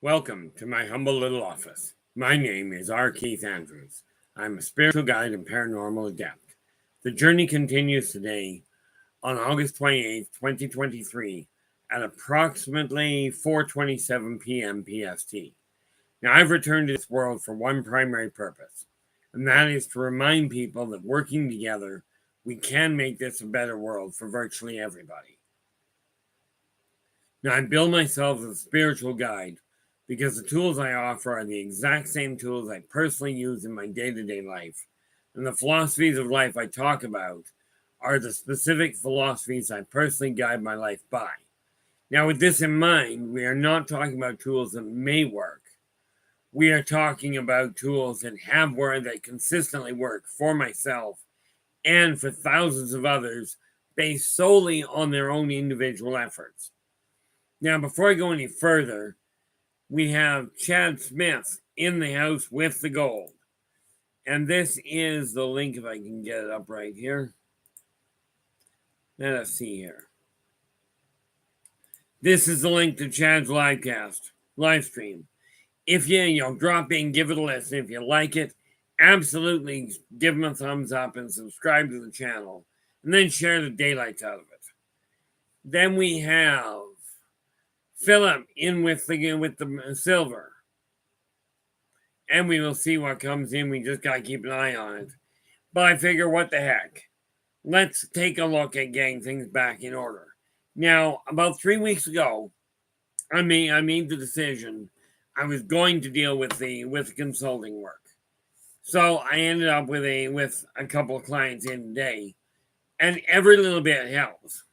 Welcome to my humble little office. My name is R. Keith Andrews. I'm a spiritual guide and paranormal adept. The journey continues today on August 28th, 2023 at approximately 4:27 p.m. PST. Now, I've returned to this world for one primary purpose, and that is to remind people that working together, we can make this a better world for virtually everybody. Now, I bill myself as a spiritual guide because the tools I offer are the exact same tools I personally use in my day-to-day life, and the philosophies of life I talk about are the specific philosophies I personally guide my life by. Now, with this in mind, we are not talking about tools that may work. We are talking about tools that have worked, that consistently work for myself and for thousands of others based solely on their own individual efforts. Now, before I go any further, we have Chad Smith in the house with the gold. And this is the link, if I can get it up right here. Let us see here. This is the link to Chad's live stream. If you drop in, give it a listen. If you like it, absolutely give him a thumbs up and subscribe to the channel. And then share the daylights out of it. Then we have Philip in with the silver. And we will see what comes in. We just got to keep an eye on it. But I figure, what the heck? Let's take a look at getting things back in order. Now, about 3 weeks ago, I made the decision I was going to deal with the consulting work. So I ended up with a couple of clients in today, and every little bit helps.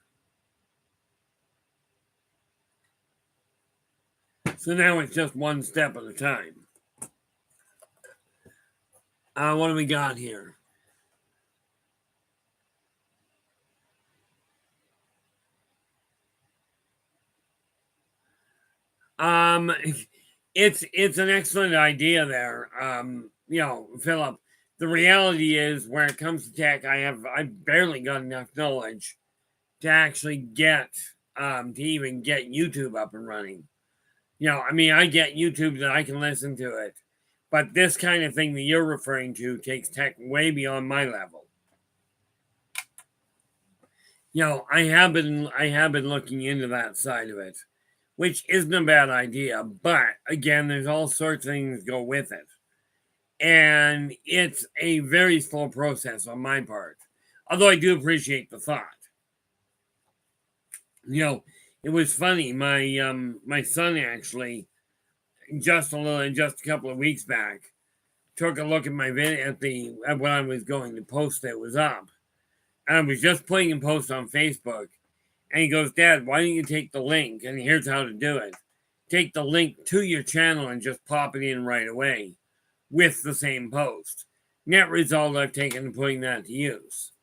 So now it's just one step at a time. What do we got here? It's an excellent idea there. Philip. The reality is, when it comes to tech, I've barely got enough knowledge to actually get to even get YouTube up and running. I get YouTube that I can listen to it, but this kind of thing that you're referring to takes tech way beyond my level. I have been looking into that side of it, which isn't a bad idea. But again, there's all sorts of things that go with it, and it's a very slow process on my part. Although I do appreciate the thought. It was funny. My son actually just a couple of weeks back took a look at my video at what I was going to post that was up. And I was just putting a post on Facebook, and he goes, "Dad, why don't you take the link? And here's how to do it. Take the link to your channel and just pop it in right away with the same post." Net result, I've taken to putting that to use.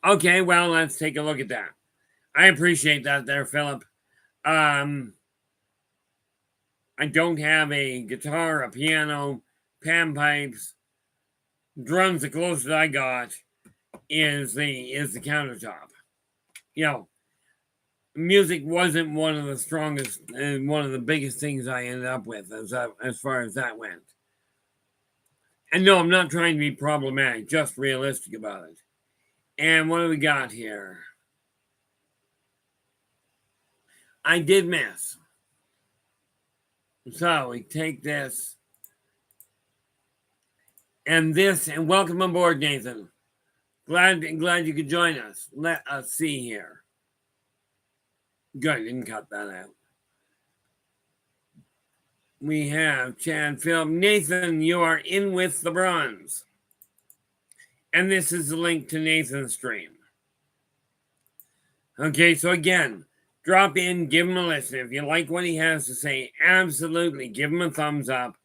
Okay, well, let's take a look at that. I appreciate that there, Philip. I don't have a guitar, a piano, panpipes, drums. The closest I got is the countertop. Music wasn't one of the strongest and one of the biggest things I ended up with as far as that went. And no, I'm not trying to be problematic, just realistic about it. And what do we got here? I did miss. So we take this and this, and welcome aboard, Nathan. Glad you could join us. Let us see here. Good, didn't cut that out. We have Chad, Phil, Nathan. You are in with the bronze, and this is the link to Nathan's stream. Okay, so again, drop in, give him a listen. If you like what he has to say, absolutely give him a thumbs up.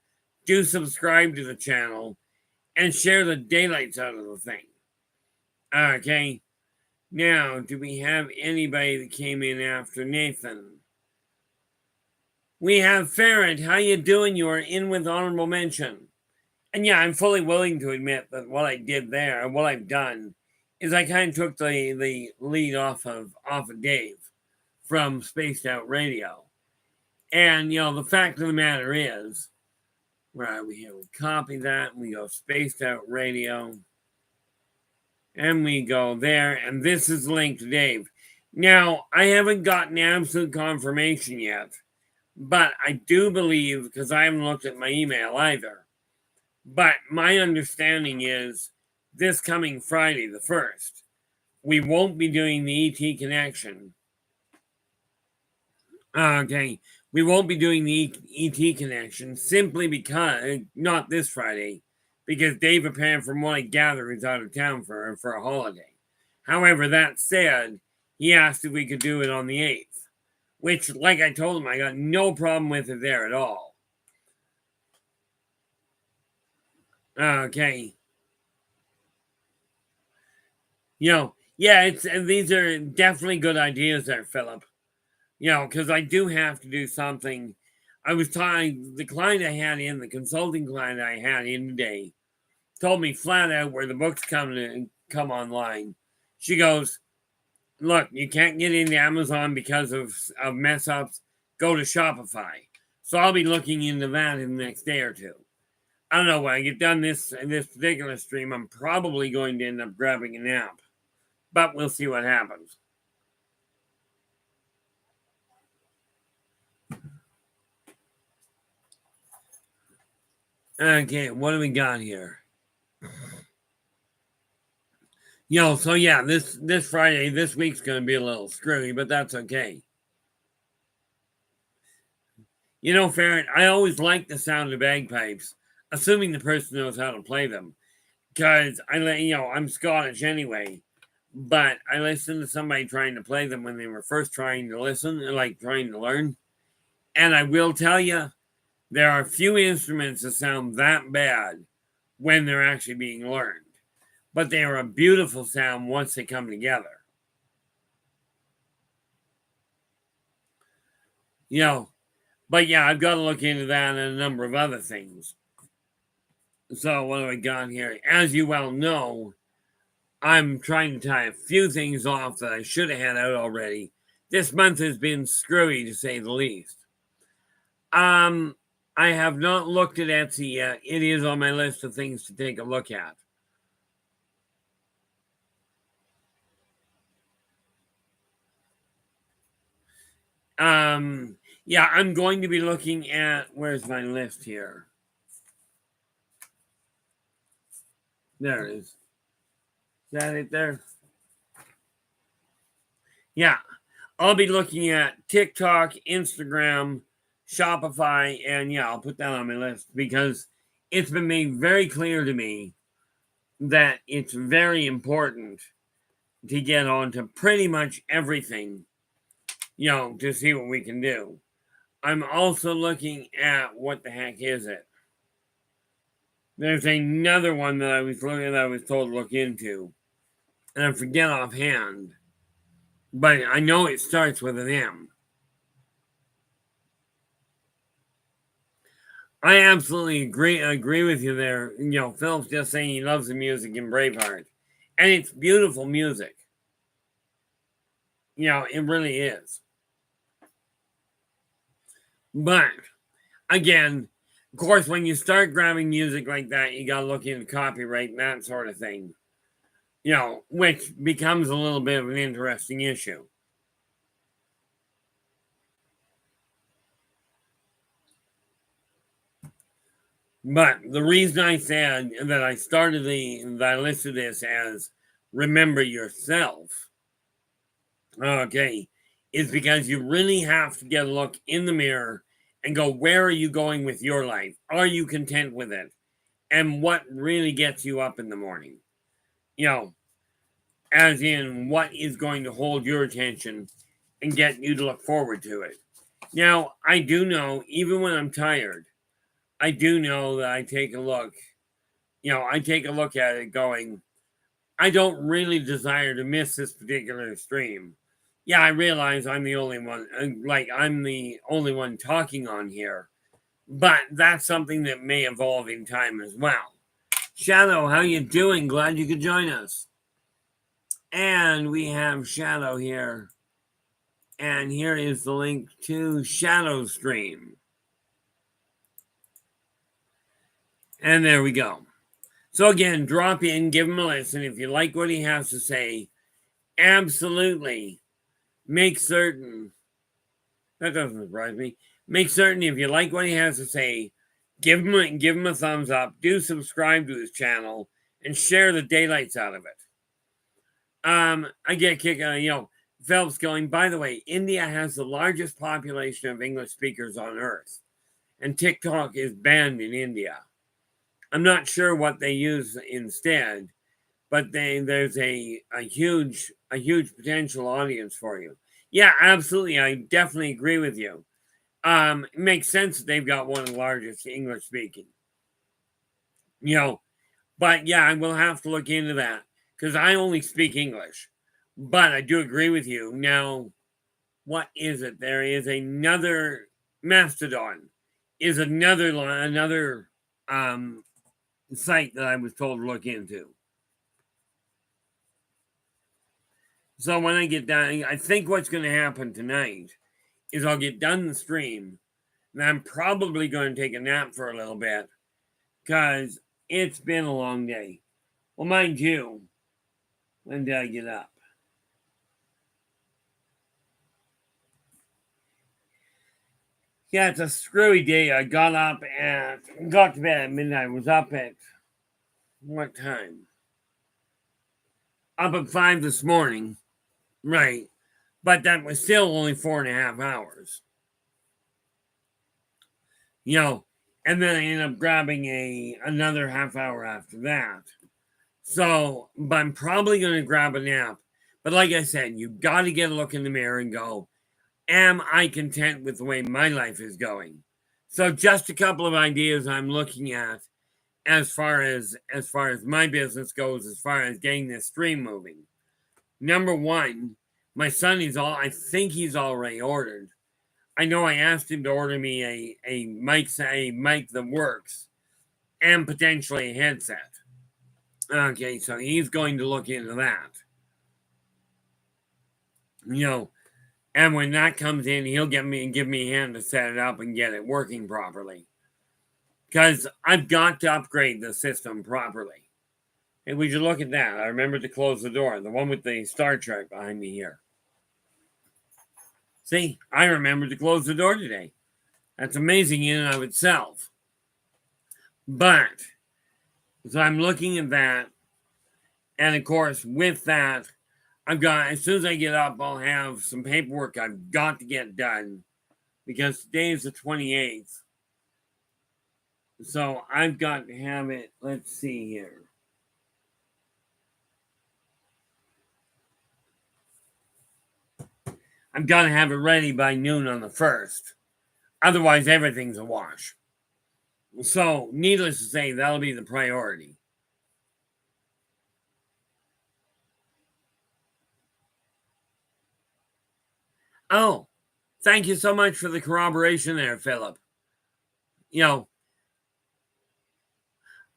Do subscribe to the channel and share the daylights out of the thing. Okay, now, do we have anybody that came in after Nathan? We have Ferret. How you doing? You are in with honorable mention. And yeah, I'm fully willing to admit that what I did there, and what I've done, is I kind of took the lead off of Dave from Spaced Out Radio. And, the fact of the matter is, where are we here? We copy that, and we go Spaced Out Radio, and we go there, and this is linked to Dave. Now, I haven't gotten absolute confirmation yet, but I do believe, because I haven't looked at my email either, but my understanding is this coming Friday, the 1st, we won't be doing the ET connection. Okay, we won't be doing the ET connection simply because, not this Friday, because Dave apparently, from what I gather, is out of town for a holiday. However, that said, he asked if we could do it on the 8th, which, like I told him, I got no problem with it there at all. Okay. Yeah, these are definitely good ideas there, Philip. Because I do have to do something. I was telling the client I had in, the consulting client I had in today, told me flat out where the books come online. She goes, look, you can't get into Amazon because of mess ups. Go to Shopify. So I'll be looking into that in the next day or two. I don't know, when I get done this particular stream, I'm probably going to end up grabbing a nap. But we'll see what happens. Okay, what do we got here? So yeah, this Friday, this week's going to be a little screwy, but that's okay. Ferret, I always like the sound of bagpipes, assuming the person knows how to play them. Because I'm Scottish anyway, but I listened to somebody trying to play them when they were first trying to listen, like trying to learn. And I will tell you, there are few instruments that sound that bad when they're actually being learned. But they are a beautiful sound once they come together. But yeah, I've got to look into that and a number of other things. So what do I got here? As you well know, I'm trying to tie a few things off that I should have had out already. This month has been screwy, to say the least. I have not looked at Etsy yet. It is on my list of things to take a look at. Yeah, I'm going to be looking at, where's my list here? There it is. Is that it there? Yeah, I'll be looking at TikTok, Instagram, Shopify, and yeah, I'll put that on my list because it's been made very clear to me that it's very important to get onto pretty much everything, to see what we can do. I'm also looking at, what the heck is it? There's another one that I was told to look into, and I forget offhand, but I know it starts with an M. I absolutely agree with you there. Phil's just saying he loves the music in Braveheart, and it's beautiful music. It really is. But again, of course, when you start grabbing music like that, you got to look into copyright and that sort of thing. Which becomes a little bit of an interesting issue. But the reason I said that I listed this as remember yourself, okay, is because you really have to get a look in the mirror and go, where are you going with your life? Are you content with it? And what really gets you up in the morning? As in what is going to hold your attention and get you to look forward to it. Now, I do know, even when I'm tired, I do know that I take a look at it going, I don't really desire to miss this particular stream. Yeah, I realize I'm the only one, I'm the only one talking on here, but that's something that may evolve in time as well. Shadow, how you doing? Glad you could join us. And we have Shadow here. And here is the link to Shadow Stream. And there we go. So again, drop in, give him a listen. If you like what he has to say, absolutely make certain, that doesn't surprise me, make certain if you like what he has to say, give him a thumbs up, do subscribe to his channel, and share the daylights out of it. I get a kick out of, Phelps going, by the way, India has the largest population of English speakers on earth, and TikTok is banned in India. I'm not sure what they use instead, but there's a huge potential audience for you. Yeah, absolutely. I definitely agree with you. It makes sense that they've got one of the largest English speaking. But yeah, I will have to look into that because I only speak English. But I do agree with you. Now, what is it? There is another Mastodon. Is another site that I was told to look into. So when I get done, I think what's going to happen tonight is I'll get done the stream, and I'm probably going to take a nap for a little bit because it's been a long day. Well, mind you, when did I get up? Yeah, it's a screwy day. I got to bed at midnight. I was up at what time? Up at 5 this morning. Right. But that was still only 4.5 hours. And then I ended up grabbing another half hour after that. So, but I'm probably going to grab a nap. But like I said, you got to get a look in the mirror and go, am I content with the way my life is going? So just a couple of ideas I'm looking at as far as my business goes, as far as getting this stream moving. Number one, my son I think he's already ordered. I know I asked him to order me a mic that works and potentially a headset. Okay, so he's going to look into that. And when that comes in, he'll give me a hand to set it up and get it working properly. Because I've got to upgrade the system properly. Hey, would you look at that? I remembered to close the door. The one with the Star Trek behind me here. See, I remembered to close the door today. That's amazing in and of itself. But, so I'm looking at that. And of course, with that, as soon as I get up, I'll have some paperwork I've got to get done. Because today is the 28th. So I've got to have it, let's see here. I've got to have it ready by noon on the 1st. Otherwise, everything's a wash. So, needless to say, that'll be the priority. Oh, thank you so much for the corroboration there, Philip.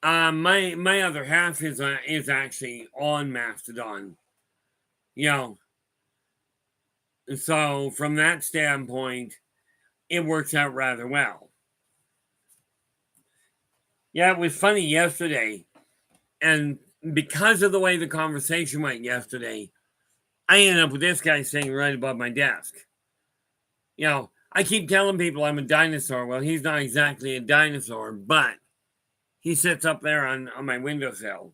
My other half is actually on Mastodon. So from that standpoint, it works out rather well. Yeah, it was funny yesterday, and because of the way the conversation went yesterday, I ended up with this guy sitting right above my desk. I keep telling people I'm a dinosaur. Well, he's not exactly a dinosaur, but he sits up there on my windowsill.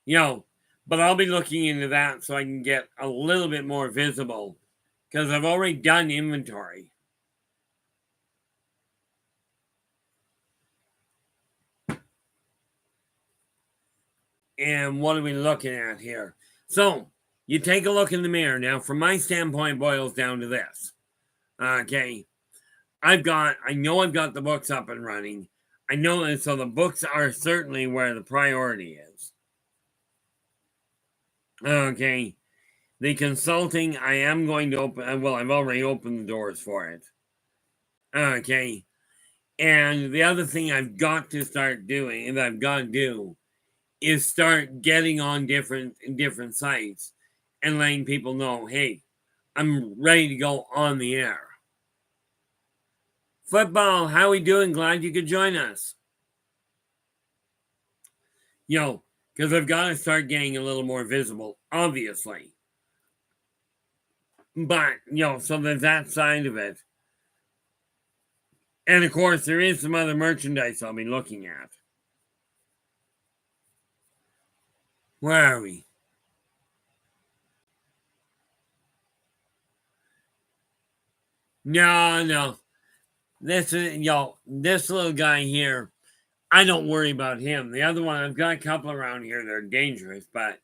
But I'll be looking into that so I can get a little bit more visible because I've already done inventory. And what are we looking at here? So, you take a look in the mirror. Now, from my standpoint, it boils down to this. Okay. I know I've got the books up and running. I know that, so the books are certainly where the priority is. Okay. The consulting, I am going to open, well, I've already opened the doors for it. Okay. And the other thing I've got to start doing, and I've got to do, is start getting on different sites and letting people know, hey, I'm ready to go on the air. Football, how we doing? Glad you could join us. Because I've got to start getting a little more visible, obviously. But, so there's that side of it. And of course, there is some other merchandise I'll be looking at. Where are we? No. This is, this little guy here, I don't worry about him. The other one, I've got a couple around here that are dangerous, but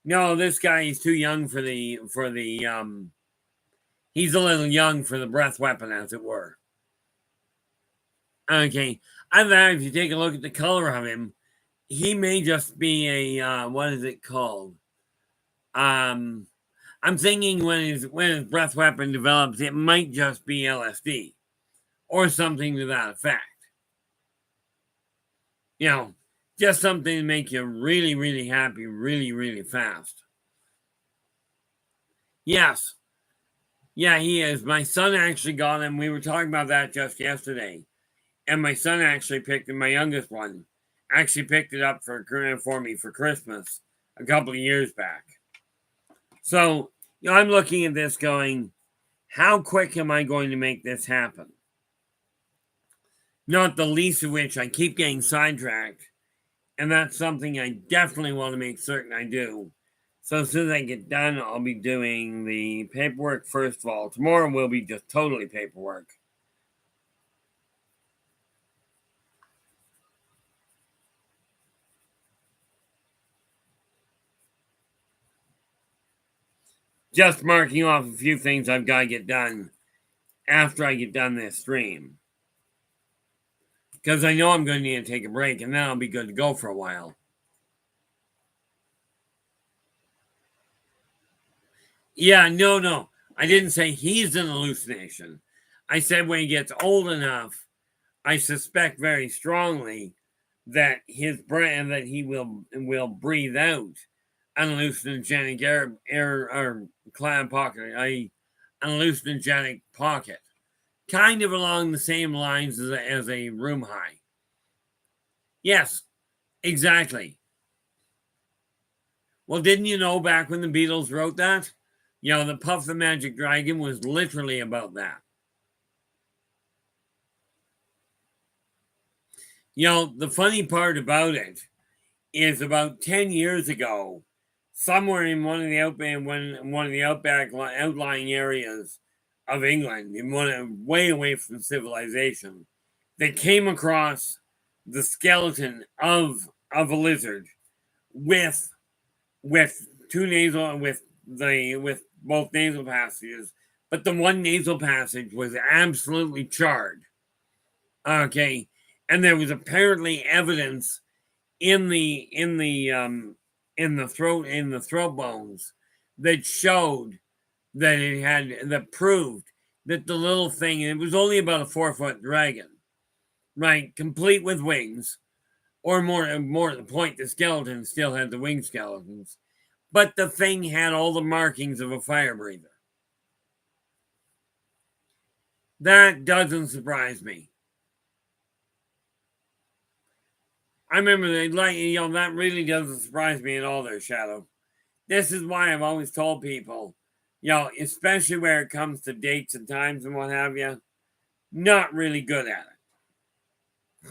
no, this guy is too young for the, he's a little young for the breath weapon, as it were. Okay. Other than that, if you take a look at the color of him, he may just be a, what is it called? I'm thinking when his breath weapon develops, it might just be LSD or something to that effect. Just something to make you really, really happy, really, really fast. Yes. Yeah, he is. My son actually got him. We were talking about that just yesterday. And my son actually picked it, my youngest one, actually picked it up for me for Christmas a couple of years back. So, I'm looking at this going, how quick am I going to make this happen? Not the least of which I keep getting sidetracked. And that's something I definitely want to make certain I do. So as soon as I get done, I'll be doing the paperwork first of all. Tomorrow will be just totally paperwork. Just marking off a few things I've got to get done after I get done this stream. Because I know I'm going to need to take a break, and then I'll be good to go for a while. Yeah, no. I didn't say he's an hallucination. I said when he gets old enough, I suspect very strongly that his brain, that he will breathe out an hallucinogenic air or cloud pocket, an hallucinogenic pocket, kind of along the same lines as a room high. Yes, exactly. Well, didn't you know back when the Beatles wrote that? The Puff the Magic Dragon was literally about that. The funny part about it is about 10 years ago, somewhere in one of the outlying areas of England, way away from civilization, they came across the skeleton of a lizard with both nasal passages, but the one nasal passage was absolutely charred. Okay, and there was apparently evidence in the throat bones that showed that proved that the little thing, it was only about a 4-foot dragon, right, complete with wings, or more to the point, the skeleton still had the wing skeletons, but the thing had all the markings of a fire breather. That doesn't surprise me. I remember that really doesn't surprise me at all there, Shadow. This is why I've always told people, especially where it comes to dates and times and what have you, not really good at it.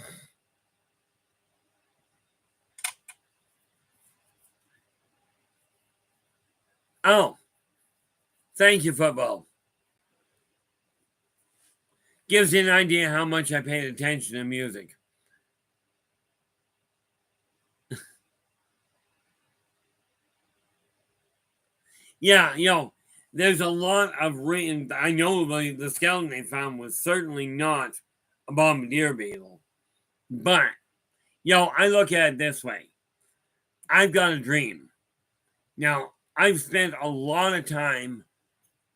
Oh, thank you, football. Gives you an idea how much I paid attention to music. Yeah, there's a lot of written. I know the skeleton they found was certainly not a bombardier beetle, but I look at it this way. I've got a dream. Now, I've spent a lot of time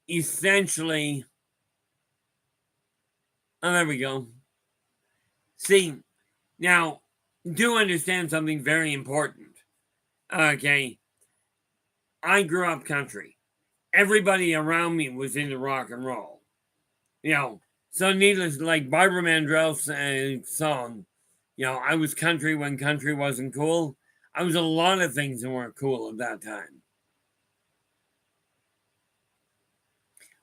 essentially. Oh, there we go. See, now, do understand something very important. Okay, I grew up country. Everybody around me was into rock and roll. You know, so needless, like Barbara Mandrell's song, I was country when country wasn't cool. I was a lot of things that weren't cool at that time.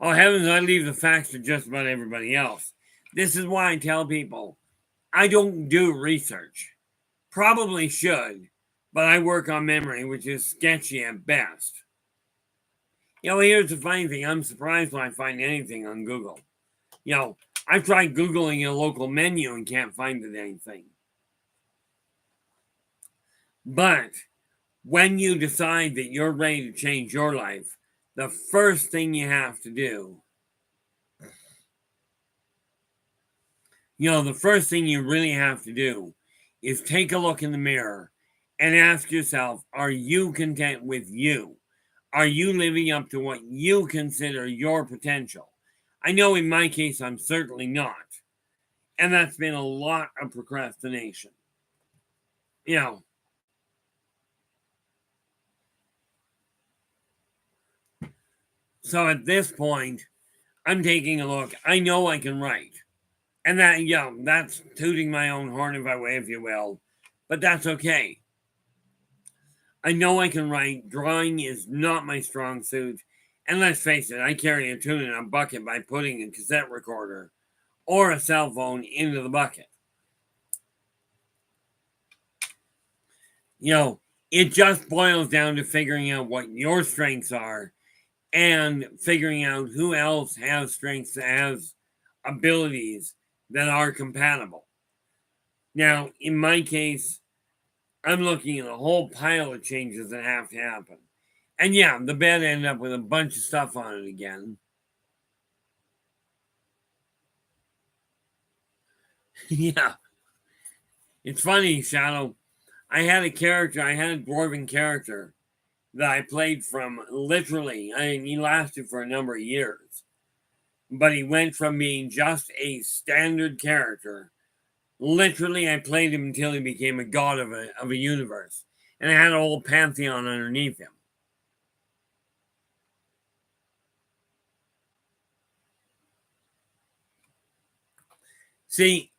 Oh, heavens, I leave the facts to just about everybody else. This is why I tell people I don't do research. Probably should, but I work on memory, which is sketchy at best. Here's the funny thing. I'm surprised when I find anything on Google. I've tried Googling a local menu and can't find it anything. But when you decide that you're ready to change your life, the first thing you have to do, the first thing you really have to do is take a look in the mirror and ask yourself, are you content with you? Are you living up to what you consider your potential? I know in my case, I'm certainly not. And that's been a lot of procrastination. So at this point, I'm taking a look. I know I can write. And that's tooting my own horn, if you will. But that's okay. I know I can write. Drawing is not my strong suit. And let's face it, I carry a tune in a bucket by putting a cassette recorder or a cell phone into the bucket. It just boils down to figuring out what your strengths are and figuring out who else has strengths, has abilities that are compatible. Now, in my case, I'm looking at a whole pile of changes that have to happen. And the bed ended up with a bunch of stuff on it again. Yeah. It's funny, Shadow. I had a dwarven character that I played from literally, he lasted for a number of years. But he went from being just a standard character. Literally, I played him until he became a god of a universe. And I had a whole pantheon underneath him. See,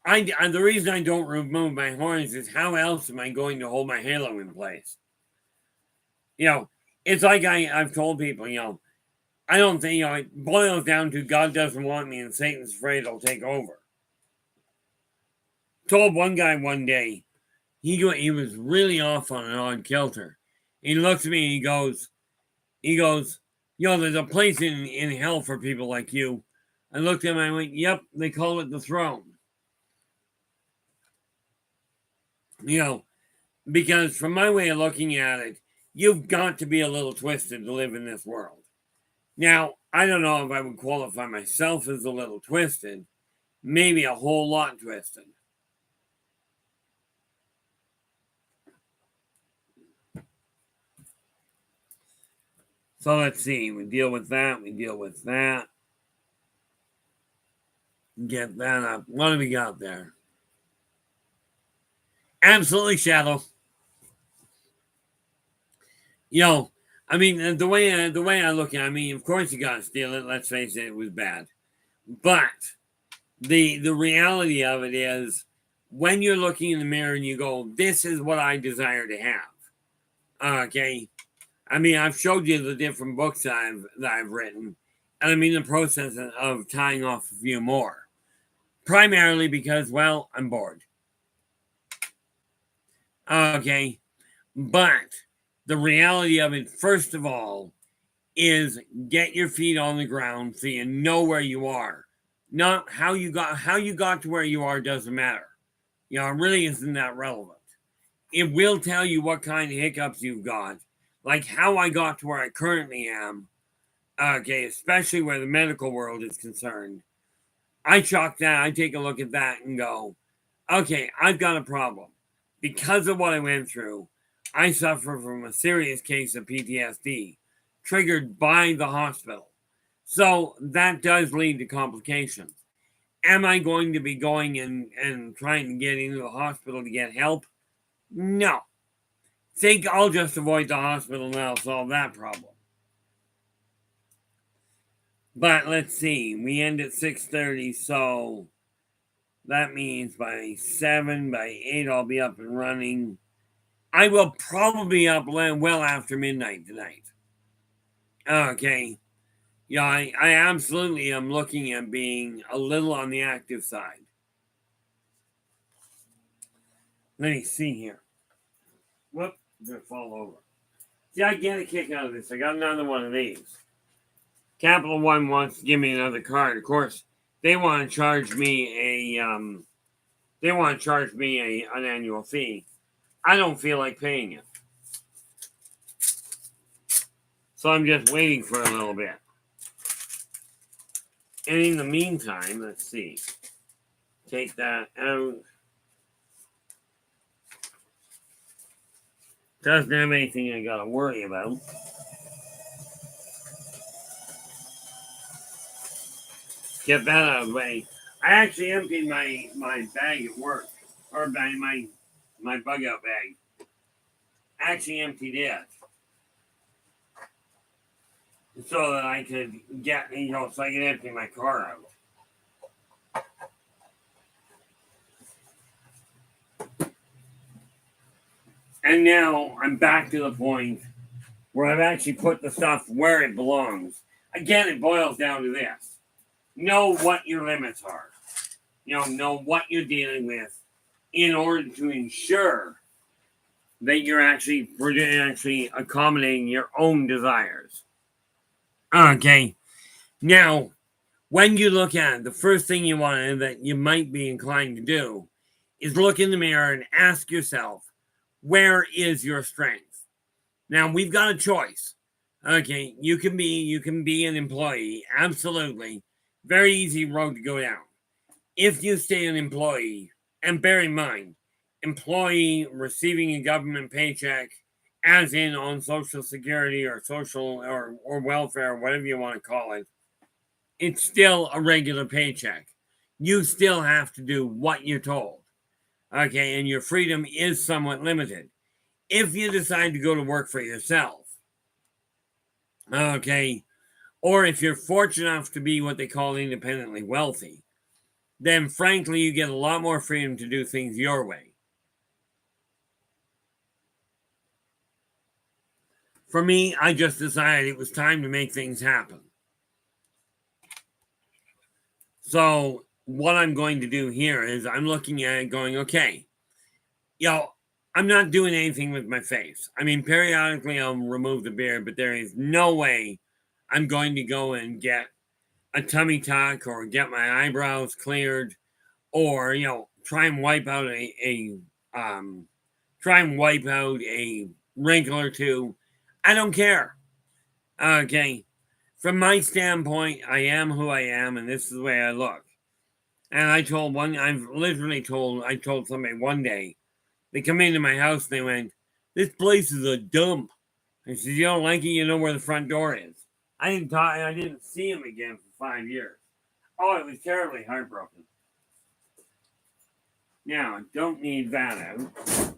the reason I don't remove my horns is how else am I going to hold my halo in place? It's like I've told people, I don't think, it boils down to God doesn't want me and Satan's afraid I'll take over. Told one guy one day, he was really off on an odd kilter. He looks at me and he goes, there's a place in hell for people like you. I looked at him and I went, yep, they call it the throne. Because from my way of looking at it, you've got to be a little twisted to live in this world. Now, I don't know if I would qualify myself as a little twisted, maybe a whole lot twisted. So let's see, we deal with that, Get that up. What do we got there? Absolutely, Shadow. I mean, the way I look at it, I mean, of course you gotta steal it. Let's face it, it was bad. But the reality of it is, when you're looking in the mirror and you go, "This is what I desire to have," okay. I mean, I've showed you the different books that I've written, and I'm in the process of tying off a few more. Primarily because, well, I'm bored. Okay, but the reality of it, first of all, is get your feet on the ground so you know where you are. Not how you got to where you are doesn't matter. It really isn't that relevant. It will tell you what kind of hiccups you've got, like how I got to where I currently am. Okay, especially where the medical world is concerned. I take a look at that and go, okay, I've got a problem. Because of what I went through, I suffer from a serious case of PTSD triggered by the hospital. So that does lead to complications. Am I going to be going and trying to get into the hospital to get help? No. think I'll just avoid the hospital and that'll solve that problem. But let's see, we end at 6:30, so that means by 7, by 8, I'll be up and running. I will probably be up well after midnight tonight. Okay. Yeah, I absolutely am looking at being a little on the active side. Let me see here. Whoop, I'm going to fall over. See, I get a kick out of this. I got another one of these. Capital One wants to give me another card. Of course, they want to charge me an annual fee. I don't feel like paying it. So I'm just waiting for a little bit. And in the meantime, let's see. Take that out. Doesn't have anything I gotta worry about. Get that out of the way. I actually emptied my bag at work. Or my bug out bag. Actually emptied it. So that I could get, so I could empty my car out. And now I'm back to the point where I've actually put the stuff where it belongs. Again, it boils down to this. Know what your limits are. Know what you're dealing with in order to ensure that you're actually accommodating your own desires. Okay. Now, when you look at it, the first thing that you might be inclined to do is look in the mirror and ask yourself, where is your strength? Now, we've got a choice. Okay, you can be an employee, absolutely. Very easy road to go down. If you stay an employee, and bear in mind, employee receiving a government paycheck, as in on Social Security or social or welfare, whatever you want to call it, it's still a regular paycheck. You still have to do what you're told. Okay, and your freedom is somewhat limited. If you decide to go to work for yourself, okay, or if you're fortunate enough to be what they call independently wealthy, then frankly, you get a lot more freedom to do things your way. For me, I just decided it was time to make things happen. So what I'm going to do here is I'm looking at it going, okay, I'm not doing anything with my face. I mean, periodically I'll remove the beard, but there is no way I'm going to go and get a tummy tuck or get my eyebrows cleared or, try and wipe out a wrinkle or two. I don't care. Okay. From my standpoint, I am who I am, and this is the way I look. And I told somebody one day, they come into my house and they went, "This place is a dump." I said, "You don't like it? You know where the front door is." I didn't see him again for 5 years. Oh, it was terribly heartbroken. Now, I don't need that out.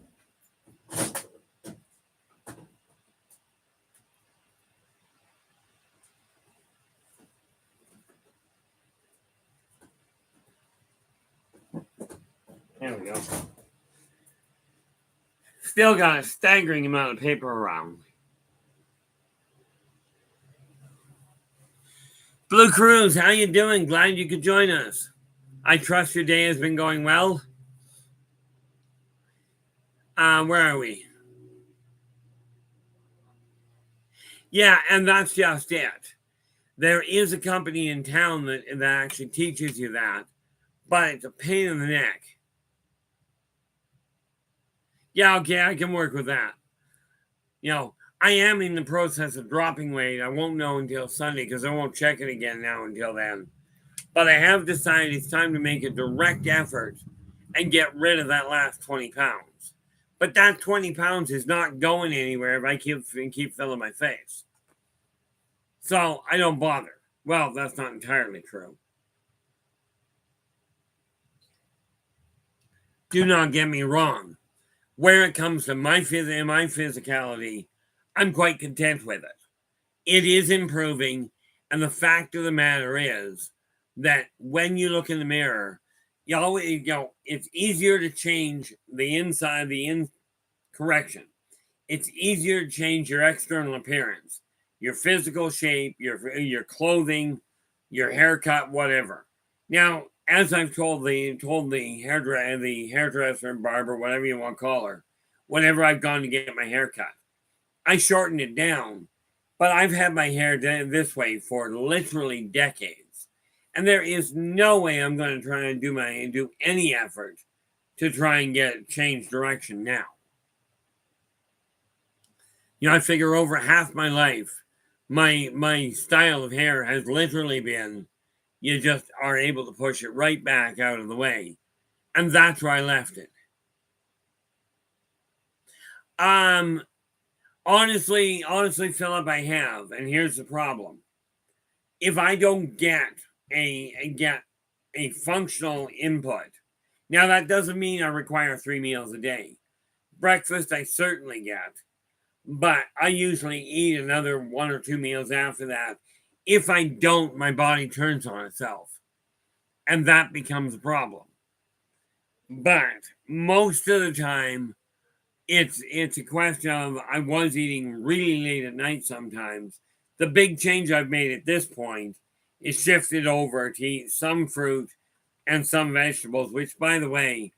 There we go. Still got a staggering amount of paper around. Blue Cruise, how you doing? Glad you could join us. I trust your day has been going well. Where are we? Yeah, and that's just it. There is a company in town that actually teaches you that, but it's a pain in the neck. Yeah, okay, I can work with that. I am in the process of dropping weight. I won't know until Sunday because I won't check it again now until then. But I have decided it's time to make a direct effort and get rid of that last 20 pounds. But that 20 pounds is not going anywhere if I keep filling my face. So I don't bother. Well, that's not entirely true. Do not get me wrong. where it comes to my physicality, I'm quite content with it. It is improving, and the fact of the matter is that when you look in the mirror, you always, it's easier to change the inside, correction. It's easier to change your external appearance, your physical shape, your clothing, your haircut, whatever. Now, as I've told the hairdresser, barber, whatever you want to call her, whenever I've gone to get my hair cut, I shortened it down. But I've had my hair this way for literally decades, and there is no way I'm going to try and do any effort to try and change direction now. I figure over half my life, my style of hair has literally been, you just are able to push it right back out of the way. And that's where I left it. Honestly, Philip, I have, and here's the problem. If I don't get a functional input, now that doesn't mean I require 3 meals a day. Breakfast I certainly get, but I usually eat another 1 or 2 meals after that. If I don't, my body turns on itself, and that becomes a problem. But most of the time, it's a question of I was eating really late at night sometimes. The big change I've made at this point is shifted over to eat some fruit and some vegetables, which, by the way,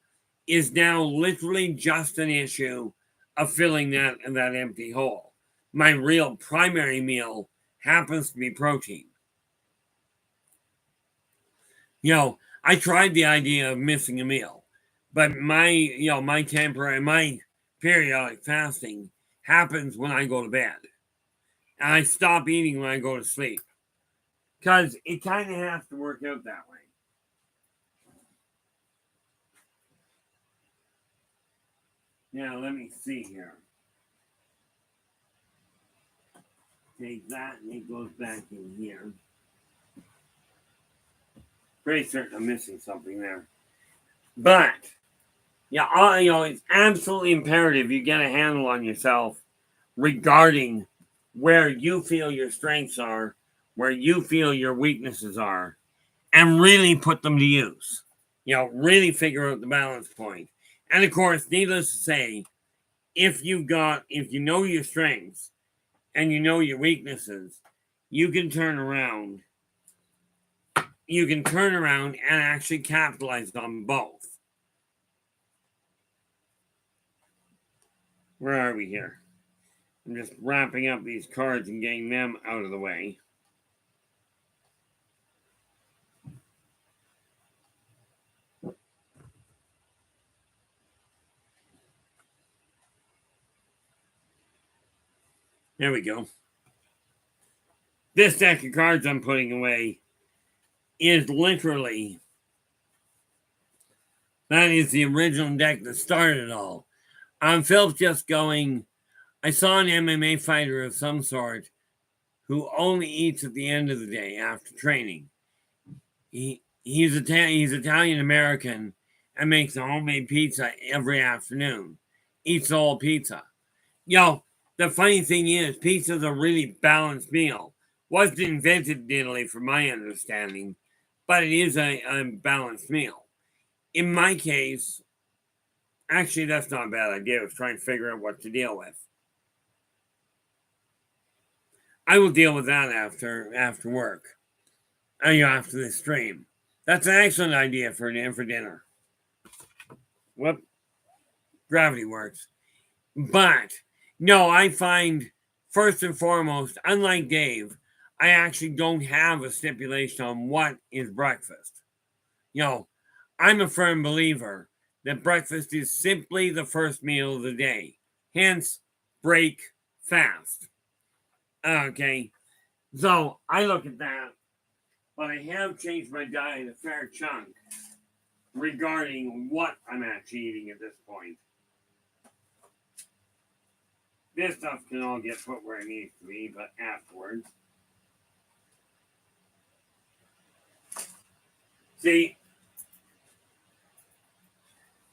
is now literally just an issue of filling that empty hole. My real primary meal happens to be protein. I tried the idea of missing a meal, but my periodic fasting happens when I go to bed. And I stop eating when I go to sleep. Because it kind of has to work out that way. Now, let me see here. Take that and it goes back in here. Pretty certain I'm missing something there. But, it's absolutely imperative you get a handle on yourself regarding where you feel your strengths are, where you feel your weaknesses are, and really put them to use. Really figure out the balance point. And of course, needless to say, if you know your strengths and you know your weaknesses, you can turn around. You can turn around and actually capitalize on both. Where are we here? I'm just wrapping up these cards and getting them out of the way. There we go. This deck of cards I'm putting away is literally, that is the original deck that started it all. Phil's just going, I saw an MMA fighter of some sort who only eats at the end of the day after training. He's Italian American and makes a homemade pizza every afternoon. Eats the whole pizza. The funny thing is, pizza's a really balanced meal. Wasn't invented in Italy, from my understanding, but it is a balanced meal. In my case, actually, that's not a bad idea. I was trying to figure out what to deal with. I will deal with that after work. After this stream. That's an excellent idea for dinner. Whoop. Gravity works. But, no, I find, first and foremost, unlike Dave, I actually don't have a stipulation on what is breakfast. I'm a firm believer that breakfast is simply the first meal of the day. Hence, break fast. Okay, so I look at that, but I have changed my diet a fair chunk regarding what I'm actually eating at this point. This stuff can all get put where it needs to be, but afterwards. See,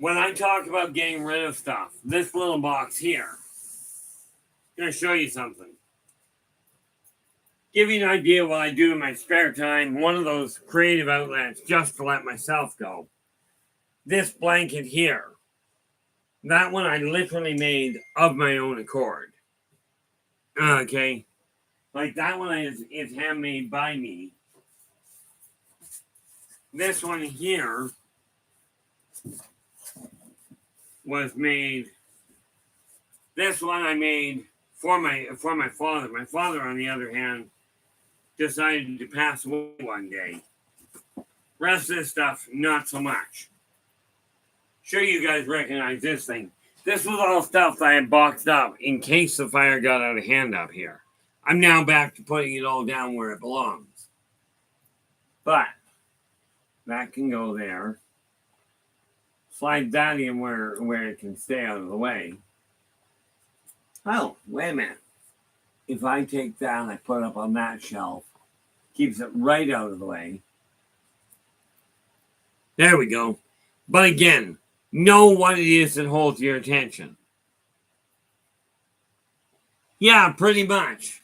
when I talk about getting rid of stuff, this little box here, I'm going to show you something. Give you an idea of what I do in my spare time, one of those creative outlets just to let myself go. This blanket here, that one I literally made of my own accord. Okay? Like that one is handmade by me. This one here was made. This one I made for my father. My father, on the other hand, decided to pass away one day. Rest of this stuff, not so much. Sure, you guys recognize this thing. This was all stuff that I had boxed up in case the fire got out of hand up here. I'm now back to putting it all down where it belongs. But that can go there. Slide that in where it can stay out of the way. Oh, wait a minute. If I take that and I put it up on that shelf, keeps it right out of the way. There we go. But again, know what it is that holds your attention. Yeah, pretty much.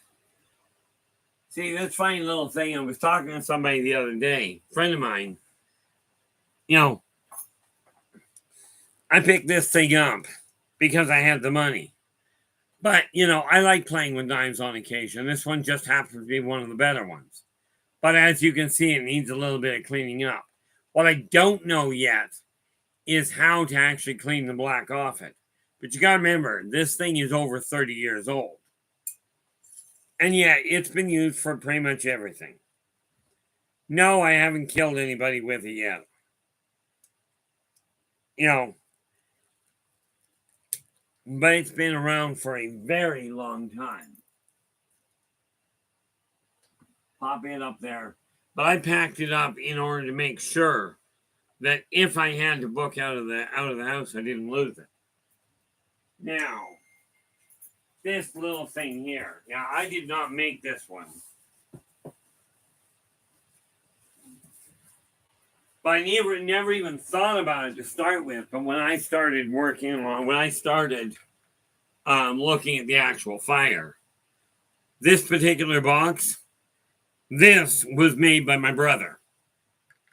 See, this funny little thing, I was talking to somebody the other day, a friend of mine. I picked this thing up because I had the money. But, I like playing with knives on occasion. This one just happens to be one of the better ones. But as you can see, it needs a little bit of cleaning up. What I don't know yet is how to actually clean the black off it. But you got to remember, this thing is over 30 years old. And yeah, it's been used for pretty much everything. No, I haven't killed anybody with it yet. But it's been around for a very long time. Pop it up there. But I packed it up in order to make sure that if I had to book out of the house, I didn't lose it. Now, this little thing here. Now, I did not make this one. But I never even thought about it to start with. But when I started looking at the actual fire, this particular box, this was made by my brother.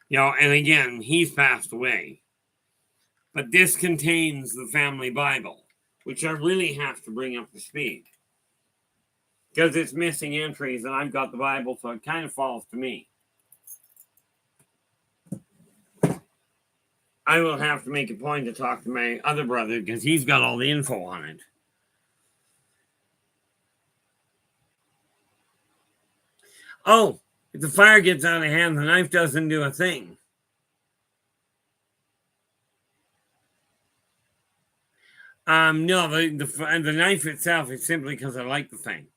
And again, he's passed away. But this contains the family Bible, which I really have to bring up to speed. Because it's missing entries, and I've got the Bible, so it kind of falls to me. I will have to make a point to talk to my other brother, because he's got all the info on it. Oh, if the fire gets out of hand, the knife doesn't do a thing. No, the knife itself is simply because I like the thing.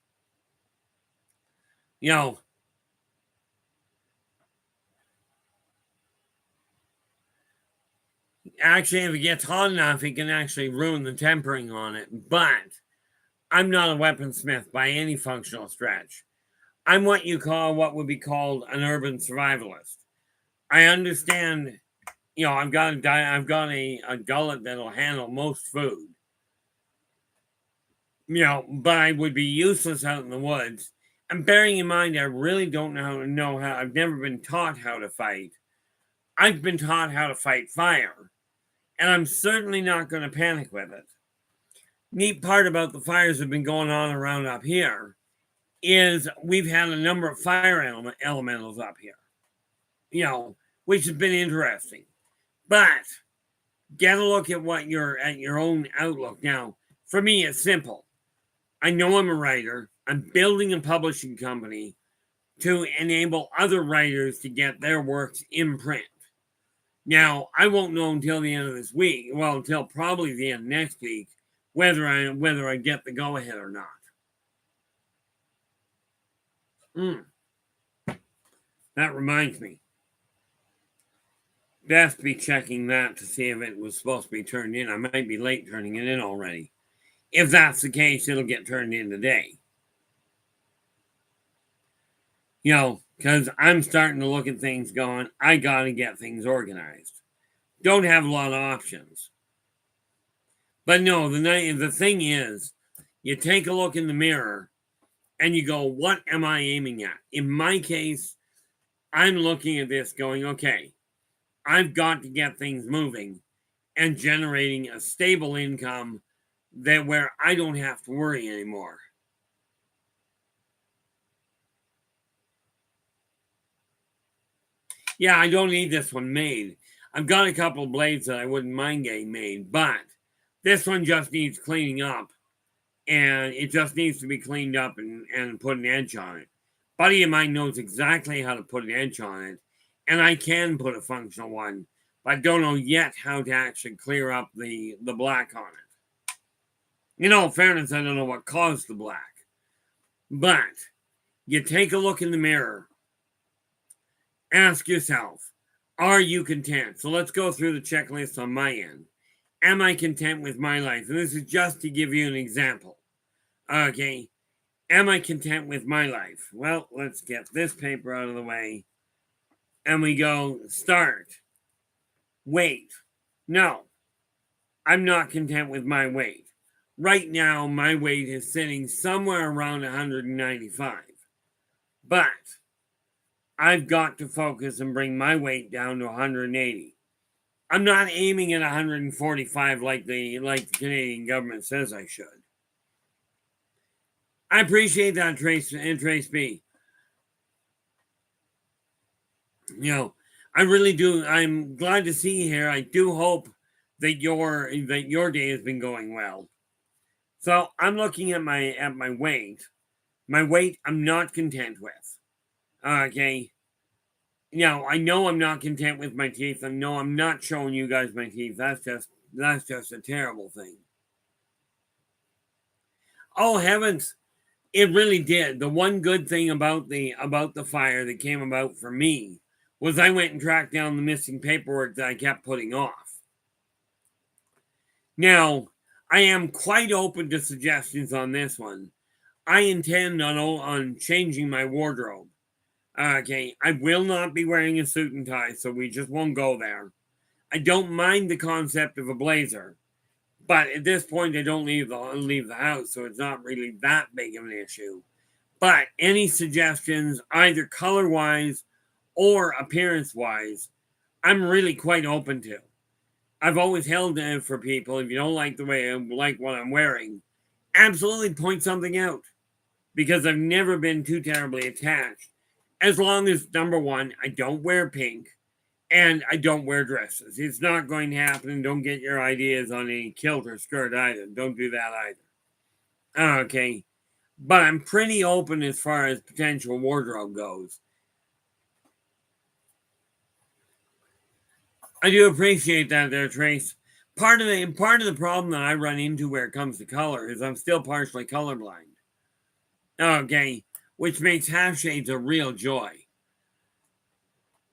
Actually, if it gets hot enough, it can actually ruin the tempering on it. But I'm not a weaponsmith by any functional stretch. I'm what would be called an urban survivalist. I understand, I've got a gullet that'll handle most food. But I would be useless out in the woods. And bearing in mind, I really don't know how. I've never been taught how to fight. I've been taught how to fight fire. And I'm certainly not going to panic with it. Neat part about the fires that have been going on around up here is we've had a number of fire elementals up here, which has been interesting. But get a look at your own outlook. Now, for me, it's simple. I know I'm a writer. I'm building a publishing company to enable other writers to get their works in print. Now, I won't know until the end of this week, until probably the end of next week, whether I get the go-ahead or not. That reminds me. Best be checking that to see if it was supposed to be turned in. I might be late turning it in already. If that's the case, it'll get turned in today. Because I'm starting to look at things going, I got to get things organized. Don't have a lot of options. But no, the thing is, you take a look in the mirror and you go, what am I aiming at? In my case, I'm looking at this going, okay, I've got to get things moving and generating a stable income that where I don't have to worry anymore. Yeah, I don't need this one made. I've got a couple of blades that I wouldn't mind getting made, but this one just needs cleaning up, and it just needs to be cleaned up and put an edge on it. Buddy of mine knows exactly how to put an edge on it, and I can put a functional one, but I don't know yet how to actually clear up the black on it. In all fairness, I don't know what caused the black. But you take a look in the mirror, ask yourself, are you content? So let's go through the checklist on my end. Am I content with my life? And this is just to give you an example. Okay. Am I content with my life? Well, let's get this paper out of the way. And we go, start. Weight. No, I'm not content with my weight. Right now, my weight is sitting somewhere around 195. But I've got to focus and bring my weight down to 180. I'm not aiming at 145 like the Canadian government says I should. I appreciate that, Trace B. You know, I really do. I'm glad to see you here. I do hope that your day has been going well. So I'm looking at my weight. My weight, I'm not content with. Okay. Now I know I'm not content with my teeth. I know I'm not showing you guys my teeth. That's just a terrible thing. Oh heavens, it really did. The one good thing about the fire that came about for me was I went and tracked down the missing paperwork that I kept putting off. Now, I am quite open to suggestions on this one. I intend on changing my wardrobe. Okay, I will not be wearing a suit and tie, so we just won't go there. I don't mind the concept of a blazer, but at this point, I don't leave the house, so it's not really that big of an issue. But any suggestions, either color-wise or appearance-wise, I'm really quite open to. I've always held that for people. If you don't like the way I like what I'm wearing, absolutely point something out, because I've never been too terribly attached. As long as, number one, I don't wear pink and I don't wear dresses. It's not going to happen. And don't get your ideas on any kilt or skirt either. Don't do that either. Okay. But I'm pretty open as far as potential wardrobe goes. I do appreciate that there, Trace. Part of the problem that I run into where it comes to color is I'm still partially colorblind. Okay. Which makes half shades a real joy.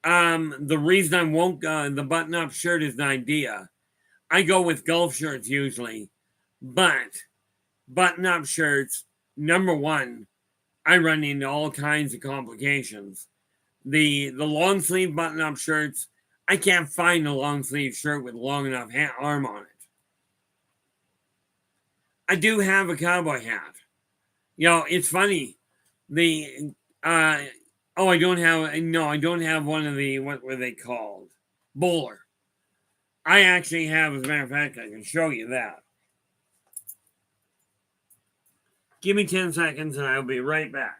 The reason I won't the button-up shirt is an idea. I go with golf shirts usually, but button-up shirts, number one, I run into all kinds of complications. The long sleeve button-up shirts, I can't find a long sleeve shirt with long enough arm on it. I do have a cowboy hat. You know, it's funny. I don't have one of the, what were they called? Bowler. I actually have, as a matter of fact, I can show you that. Give me 10 seconds and I'll be right back.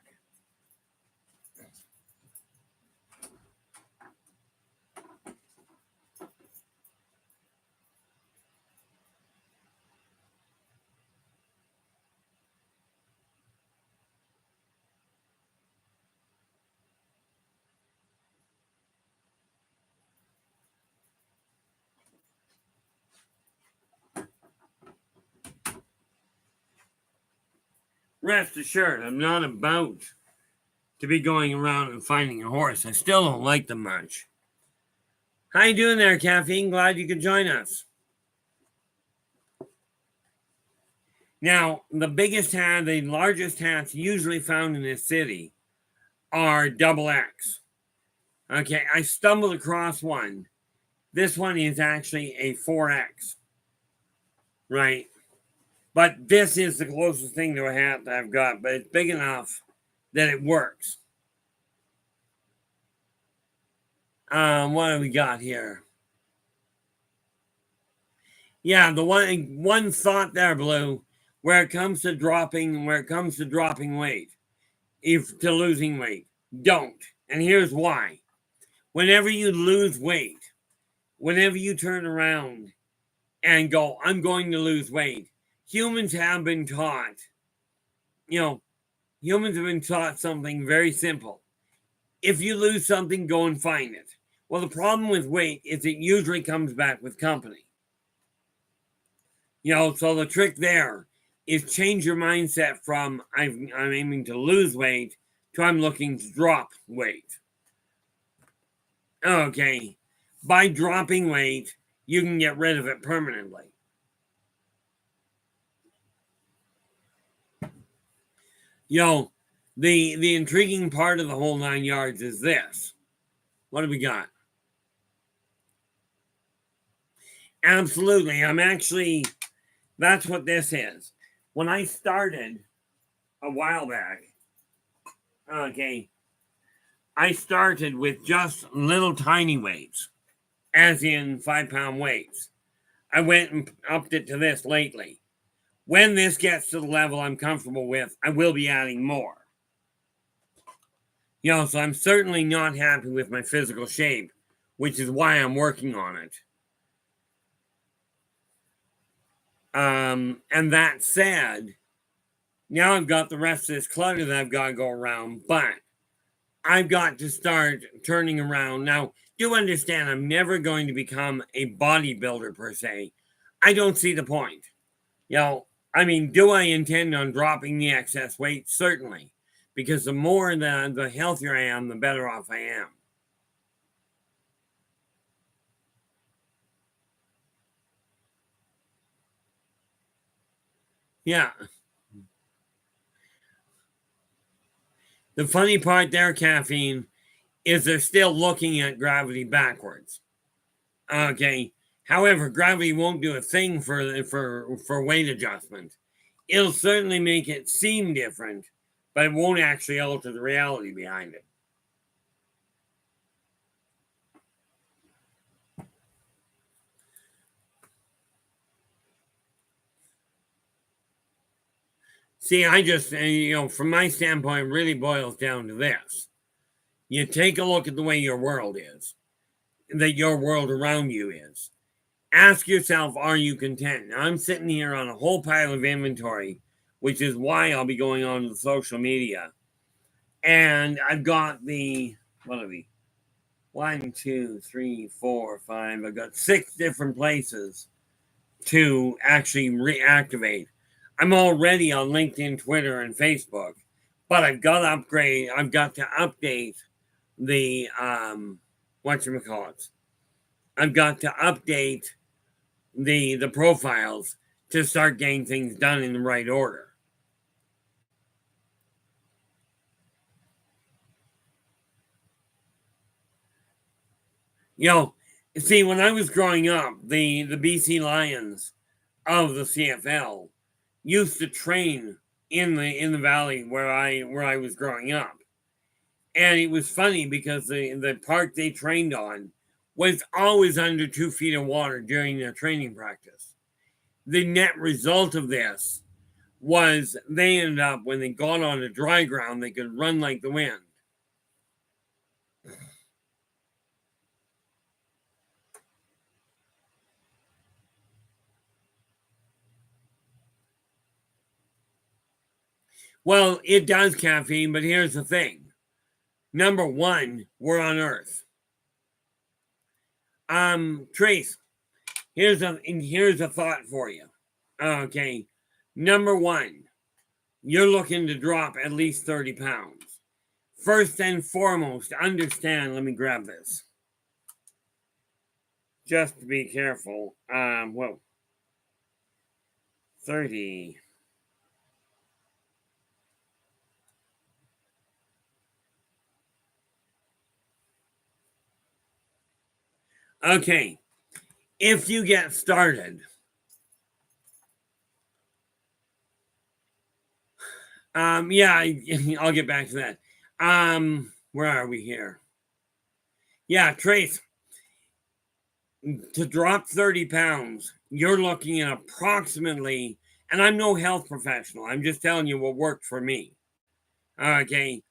Rest assured, I'm not about to be going around and finding a horse. I still don't like them much. How you doing there, Caffeine? Glad you could join us. Now, the largest hats usually found in this city are double X. Okay, I stumbled across one. This one is actually a 4X. right? But this is the closest thing to a hat that I've got, but it's big enough that it works. What do we got here? Yeah, the one thought there, Blue, where it comes to dropping weight, if to losing weight, don't. And here's why. Whenever you lose weight, whenever you turn around and go, I'm going to lose weight, humans have been taught, you know, humans have been taught something very simple. If you lose something, go and find it. Well, the problem with weight is it usually comes back with company. So the trick there is change your mindset from I'm aiming to lose weight to I'm looking to drop weight. Okay. By dropping weight, you can get rid of it permanently. The intriguing part of the whole 9 yards is this. What do we got? Absolutely. That's what this is. When I started a while back, okay, I started with just little tiny weights, as in 5-pound weights. I went and upped it to this lately. When this gets to the level I'm comfortable with, I will be adding more. So I'm certainly not happy with my physical shape, which is why I'm working on it. And that said, now I've got the rest of this clutter that I've got to go around, but I've got to start turning around. Now, do understand, I'm never going to become a bodybuilder per se. I don't see the point. Do I intend on dropping the excess weight? Certainly. Because the healthier I am, the better off I am. Yeah. The funny part there, Caffeine, is they're still looking at gravity backwards. Okay. However, gravity won't do a thing for weight adjustment. It'll certainly make it seem different, but it won't actually alter the reality behind it. See, I just, from my standpoint, it really boils down to this. You take a look at the way your world is, that your world around you is. Ask yourself, are you content? Now, I'm sitting here on a whole pile of inventory, which is why I'll be going on to social media. And I've got what are we? 1, 2, 3, 4, 5. I've got 6 different places to actually reactivate. I'm already on LinkedIn, Twitter, and Facebook, but I've got to upgrade. I've got to update the whatchamacallit. I've got to update the profiles to start getting things done in the right order. See, when I was growing up, the BC Lions of the CFL used to train in the valley where I was growing up. And it was funny because the park they trained on was always under 2 feet of water during their training practice. The net result of this was they ended up, when they got on the dry ground, they could run like the wind. Well, it does, Caffeine, but here's the thing. Number one, we're on Earth. Trace, here's a thought for you. Okay. Number one, you're looking to drop at least 30 pounds. First and foremost, understand, let me grab this. Just to be careful. 30. Okay. If you get started, Yeah, I'll get back to that. Where are we here? Yeah, Trace, to drop 30 pounds, you're looking at approximately, and I'm no health professional, I'm just telling you what worked for me. Okay,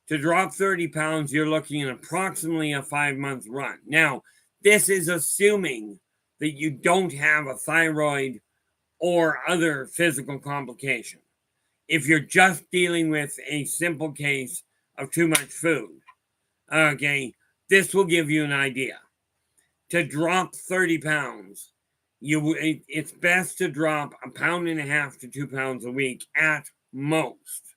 to drop 30 pounds, you're looking at approximately a 5-month run. Now, this is assuming that you don't have a thyroid or other physical complication. If you're just dealing with a simple case of too much food, okay, this will give you an idea. To drop 30 pounds, it's best to drop 1.5 to 2 pounds a week at most.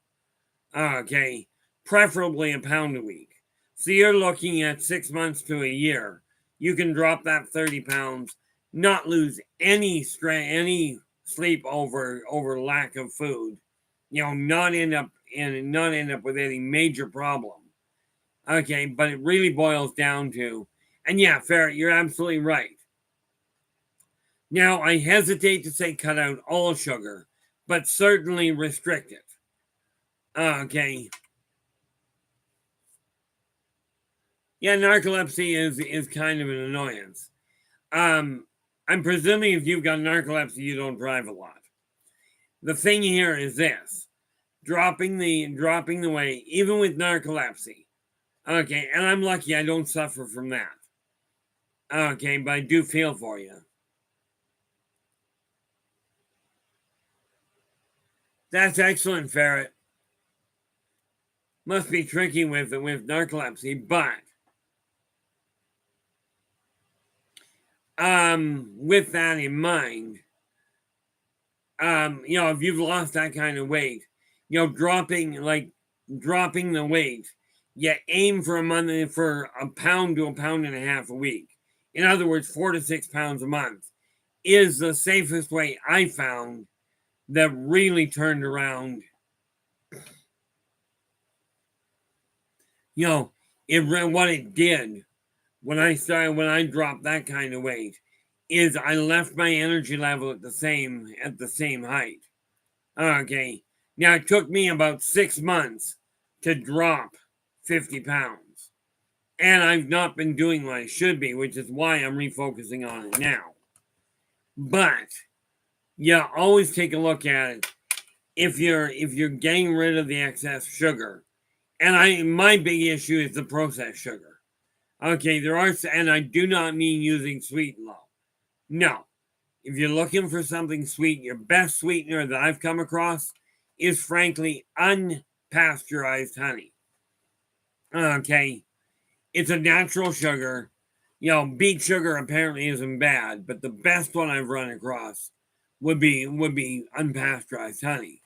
Okay, preferably a pound a week. So you're looking at 6 months to a year. You can drop that 30 pounds, not lose any any sleep over lack of food. Not end up with any major problem. Okay, but it really boils down to, and yeah, Ferret, you're absolutely right. Now, I hesitate to say cut out all sugar, but certainly restrict it. Okay. Yeah, narcolepsy is kind of an annoyance. I'm presuming if you've got narcolepsy, you don't drive a lot. The thing here is this: dropping the weight, even with narcolepsy. Okay, and I'm lucky I don't suffer from that. Okay, but I do feel for you. That's excellent, Ferret. Must be tricky with narcolepsy, but with that in mind, if you've lost that kind of weight, dropping the weight, you aim for a pound to a pound and a half a week. In other words, 4 to 6 pounds a month is the safest way I found that really turned around. What it did when I dropped that kind of weight is I left my energy level at the same height. Okay. Now it took me about 6 months to drop 50 pounds. And I've not been doing what I should be, which is why I'm refocusing on it now. But yeah, always take a look at it. If you're getting rid of the excess sugar, and my big issue is the processed sugar. Okay, and I do not mean using sweet and low. No. If you're looking for something sweet, your best sweetener that I've come across is frankly unpasteurized honey. Okay. It's a natural sugar. Beet sugar apparently isn't bad, but the best one I've run across would be unpasteurized honey.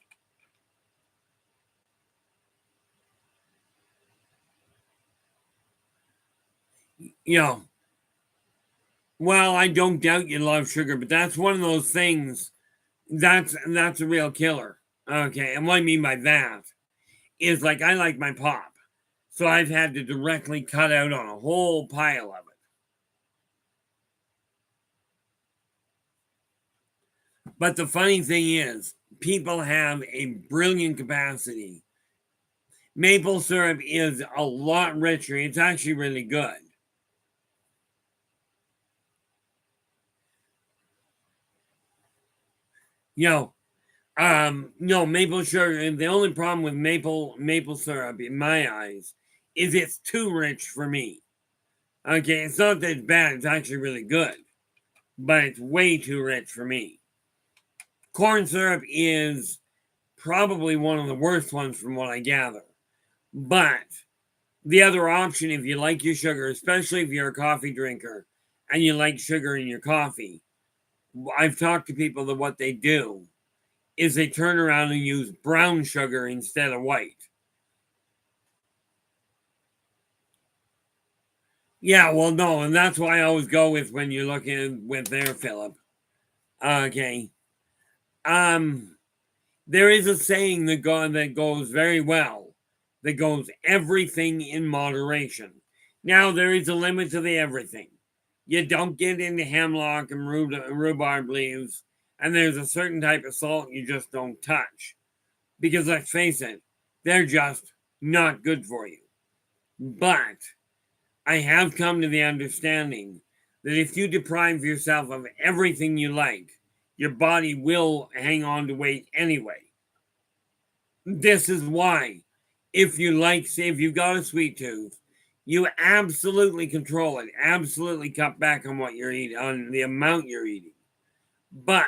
Well, I don't doubt you love sugar, but that's one of those things that's a real killer. Okay, and what I mean by that is like I like my pop, so I've had to directly cut out on a whole pile of it. But the funny thing is, people have a brilliant capacity. Maple syrup is a lot richer. It's actually really good. No, maple sugar. The only problem with maple syrup, in my eyes, is it's too rich for me. Okay, it's not that it's bad. It's actually really good, but it's way too rich for me. Corn syrup is probably one of the worst ones from what I gather. But the other option, if you like your sugar, especially if you're a coffee drinker and you like sugar in your coffee, I've talked to people that what they do is they turn around and use brown sugar instead of white. Yeah, well, no, and that's why I always go with when you're looking with there, Philip. Okay. There is a saying that goes very well, that goes everything in moderation. Now there is a limit to the everything. You don't get into hemlock and rhubarb leaves, and there's a certain type of salt you just don't touch. because let's face it, they're just not good for you. But I have come to the understanding that if you deprive yourself of everything you like, your body will hang on to weight anyway. This is why, if you like, say, if you've got a sweet tooth, you absolutely control it, absolutely cut back on what you're eating, on the amount you're eating. But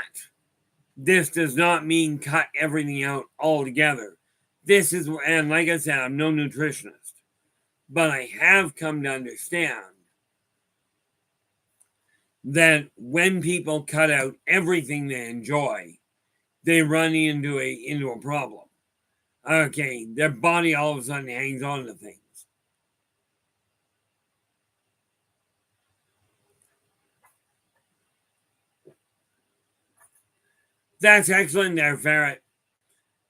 this does not mean cut everything out altogether. This is, and like I said, I'm no nutritionist, but I have come to understand that when people cut out everything they enjoy, they run into a problem. Okay, their body all of a sudden hangs on to things. That's excellent there, Ferret.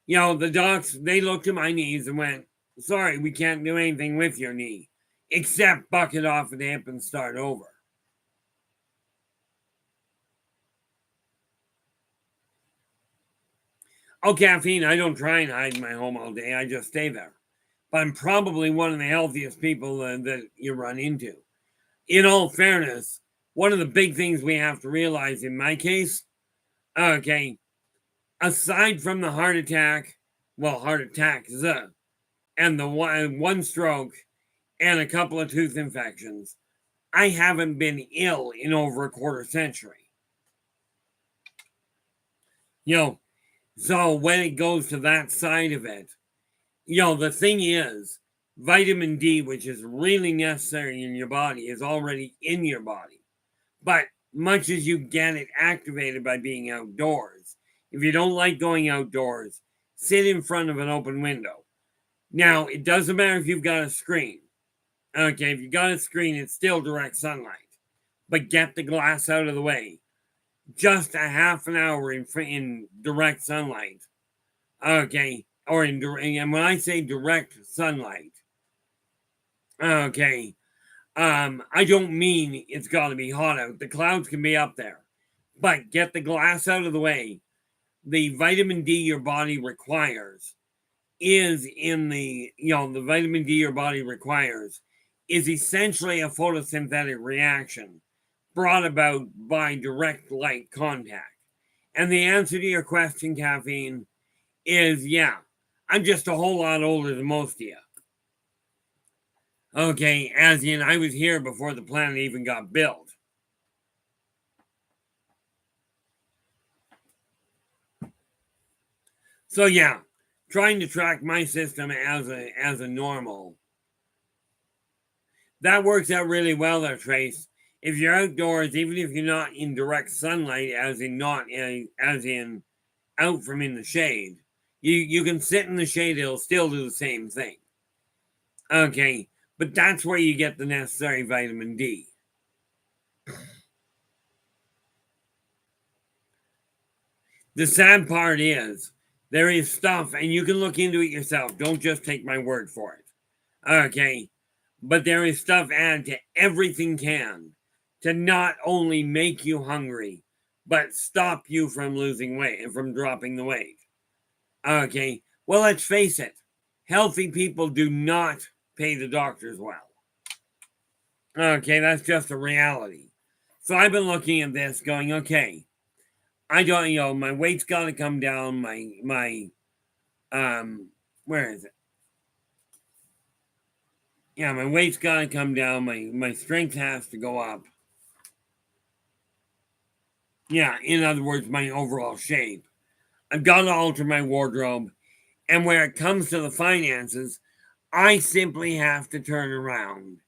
You know, the docs, they looked at my knees and went, sorry, we can't do anything with your knee, except buck it off at the hip and start over. Oh, caffeine, I don't try and hide in my home all day. I just stay there. But I'm probably one of the healthiest people that you run into. In all fairness, one of the big things we have to realize in my case, okay, aside from the heart attacks, and the one stroke and a couple of tooth infections, I haven't been ill in over a quarter century. You know, so when it goes to that side of it, you know, the thing is, vitamin D, which is really necessary in your body, is already in your body. But much as you get it activated by being outdoors, if you don't like going outdoors, sit in front of an open window. Now, it doesn't matter if you've got a screen. Okay, if you got a screen, it's still direct sunlight. But get the glass out of the way. Just a half an hour in direct sunlight. Okay, or and when I say direct sunlight, okay, I don't mean it's got to be hot out. The clouds can be up there, but get the glass out of the way. The vitamin D your body requires is the vitamin D your body requires is essentially a photosynthetic reaction brought about by direct light contact. And the answer to your question, caffeine, is yeah, I'm just a whole lot older than most of you. Okay, as in I was here before the planet even got built. So yeah, trying to track my system as a normal. That works out really well there, Trace. If you're outdoors, even if you're not in direct sunlight, as in out from in the shade, you can sit in the shade, it'll still do the same thing. Okay, but that's where you get the necessary vitamin D. The sad part is there is stuff, and you can look into it yourself. Don't just take my word for it. Okay, but there is stuff added to everything can to not only make you hungry, but stop you from losing weight and from dropping the weight. Okay, well, let's face it, healthy people do not pay the doctors well. Okay, that's just a reality. So I've been looking at this going, okay, I don't, my weight's got to come down. Where is it? Yeah, my weight's got to come down. My strength has to go up. Yeah, in other words, my overall shape. I've got to alter my wardrobe. And where it comes to the finances, I simply have to turn around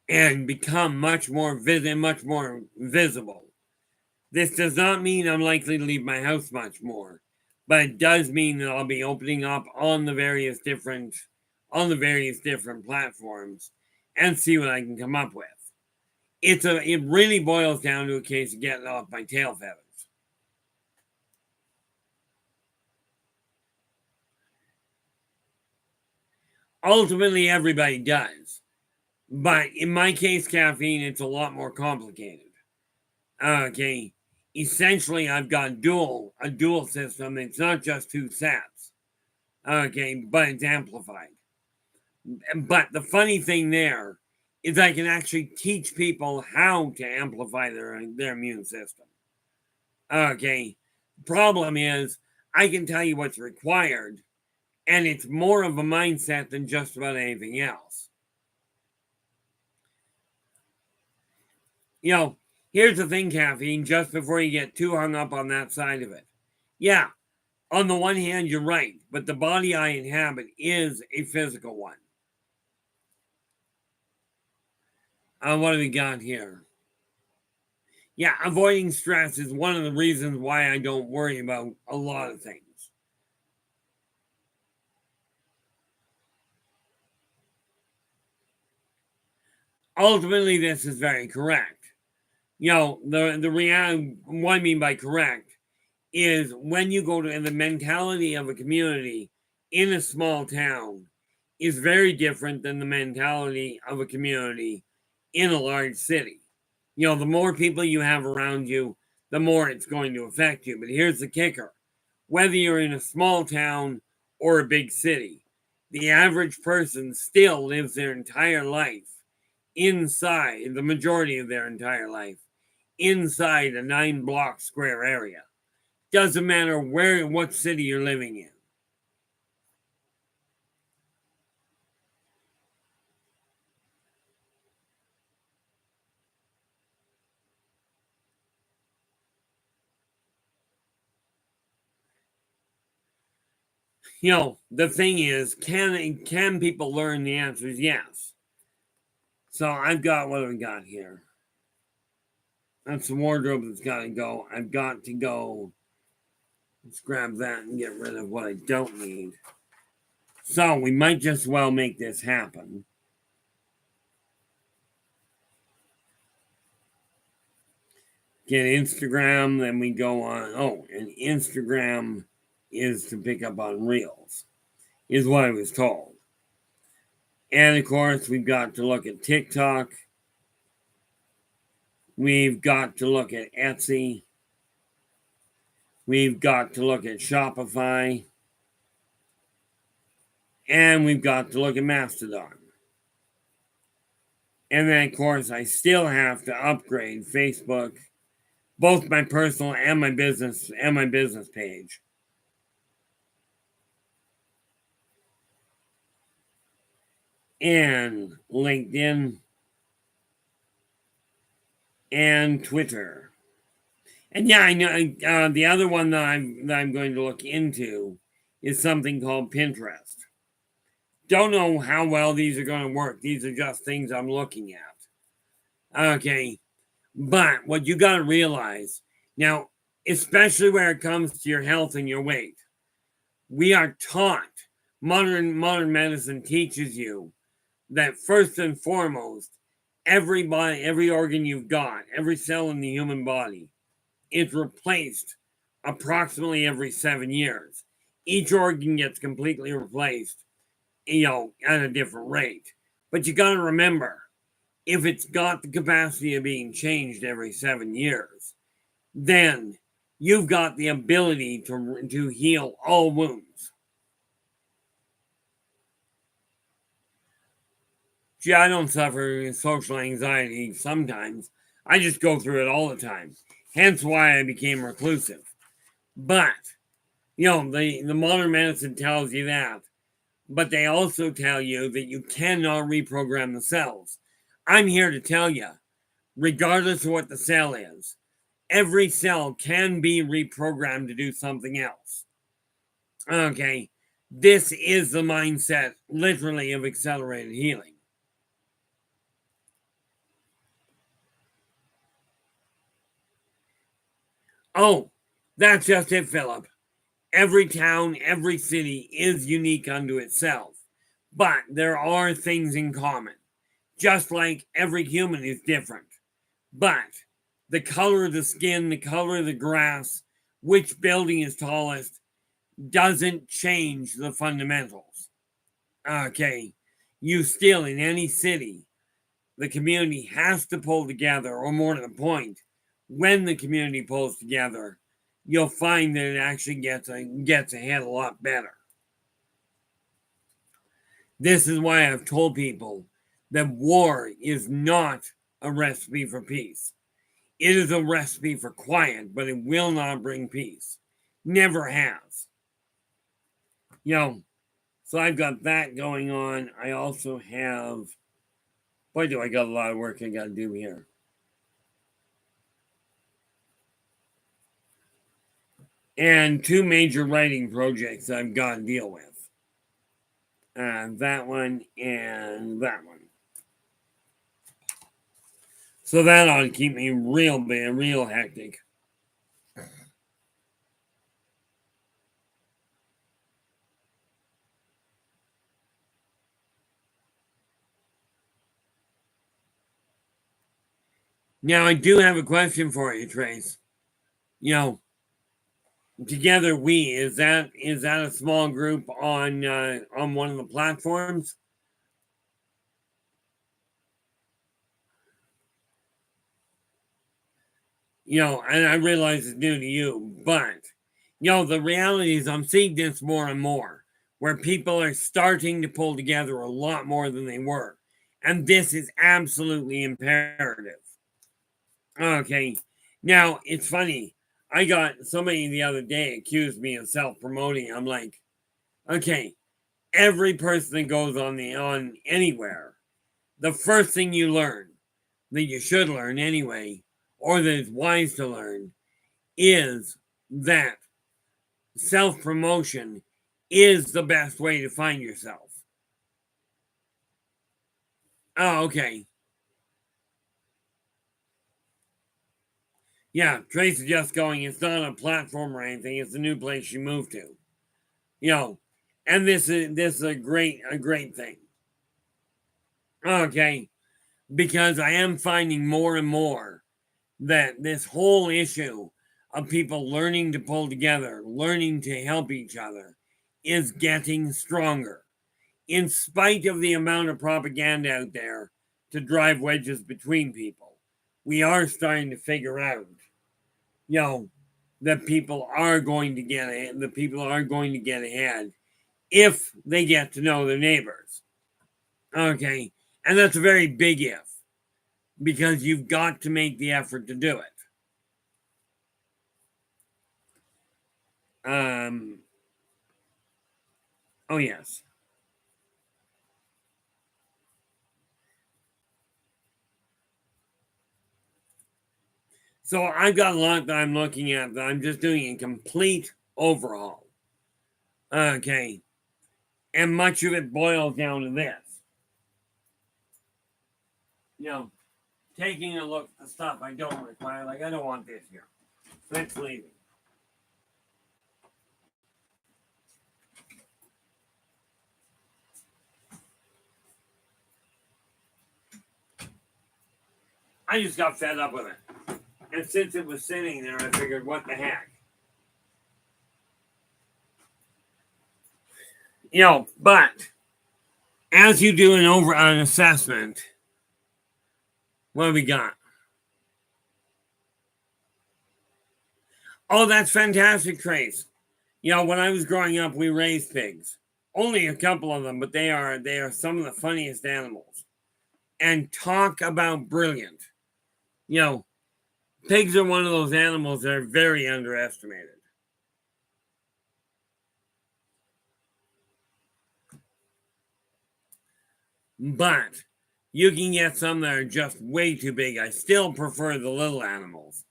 and become much more visible. This does not mean I'm likely to leave my house much more, but it does mean that I'll be opening up on the various different platforms and see what I can come up with. It really boils down to a case of getting off my tail feathers. Ultimately, everybody does. But in my case, caffeine, it's a lot more complicated. Okay. essentially I've got a dual system. It's not just two sets. Okay, but it's amplified. But the funny thing there is I can actually teach people how to amplify their immune system. Okay, problem is I can tell you what's required, and it's more of a mindset than just about anything else. You know, here's the thing, caffeine, just before you get too hung up on that side of it. Yeah, on the one hand, you're right, but the body I inhabit is a physical one. What do we got here? Yeah, avoiding stress is one of the reasons why I don't worry about a lot of things. Ultimately, this is very correct. You know, the reality, what I mean by correct is when you go to the mentality of a community in a small town is very different than the mentality of a community in a large city. You know, the more people you have around you, the more it's going to affect you. But here's the kicker: whether you're in a small town or a big city, the average person still lives their entire life inside, the majority of their entire life, inside a 9-block square area. Doesn't matter what city you're living in. You know, the thing is, can people learn? The answer is yes. So I've got, what do we got here? That's the wardrobe that's got to go. I've got to go. Let's grab that and get rid of what I don't need. So we might just well make this happen. Get Instagram, then we go on. Oh, and Instagram is to pick up on Reels, is what I was told. And of course, we've got to look at TikTok. We've got to look at Etsy. We've got to look at Shopify. And we've got to look at Mastodon. And then, of course, I still have to upgrade Facebook, both my personal and my business page. And LinkedIn and Twitter. And yeah, I know the other one that I'm going to look into is something called Pinterest. Don't know how well these are going to work. These are just things I'm looking at. Okay. But what you got to realize now, especially when it comes to your health and your weight, we are taught, modern medicine teaches you that first and foremost, every organ you've got, every cell in the human body is replaced approximately every 7 years. Each organ gets completely replaced, at a different rate. But you got to remember, if it's got the capacity of being changed every 7 years, then you've got the ability to heal all wounds. Gee, I don't suffer social anxiety sometimes. I just go through it all the time. Hence why I became reclusive. But, the modern medicine tells you that. But they also tell you that you cannot reprogram the cells. I'm here to tell you, regardless of what the cell is, every cell can be reprogrammed to do something else. Okay, this is the mindset, literally, of accelerated healing. Oh, that's just it, Philip. Every town, every city is unique unto itself, but there are things in common, just like every human is different. But the color of the skin, the color of the grass, which building is tallest, doesn't change the fundamentals. Okay, you still, in any city, the community has to pull together, or more to the point, when the community pulls together, you'll find that it actually gets ahead a lot better. This is why I've told people that war is not a recipe for peace. It is a recipe for quiet, but it will not bring peace. Never has. So I've got that going on. I also have, boy, do I got a lot of work I got to do here. And 2 major writing projects I've got to deal with. That one and that one. So that ought to keep me real hectic. Now, I do have a question for you, Trace. Together we, is that a small group on one of the platforms? And I realize it's new to you, but the reality is I'm seeing this more and more, where people are starting to pull together a lot more than they were, and this is absolutely imperative. Okay, now it's funny. I got somebody the other day accused me of self-promoting. I'm like, okay, every person that goes on anywhere, the first thing you learn that you should learn anyway, or that it's wise to learn, is that self-promotion is the best way to find yourself. Oh, okay. Yeah, Trace is just going, it's not a platform or anything, it's a new place you moved to. And this is a great thing. Okay. Because I am finding more and more that this whole issue of people learning to pull together, learning to help each other, is getting stronger. In spite of the amount of propaganda out there to drive wedges between people, we are starting to figure out, that people are going to get ahead if they get to know their neighbors. Okay. And that's a very big if, because you've got to make the effort to do it. Oh, yes. So I've got a lot that I'm looking at that I'm just doing a complete overhaul. Okay. And much of it boils down to this. Taking a look at the stuff I don't require, like I don't want this here. So it's leaving. I just got fed up with it. And since it was sitting there, I figured, what the heck? But as you do an assessment, what do we got? Oh, that's fantastic, Trace. When I was growing up, we raised pigs. Only a couple of them, but they are some of the funniest animals. And talk about brilliant. Pigs are one of those animals that are very underestimated. But you can get some that are just way too big. I still prefer the little animals.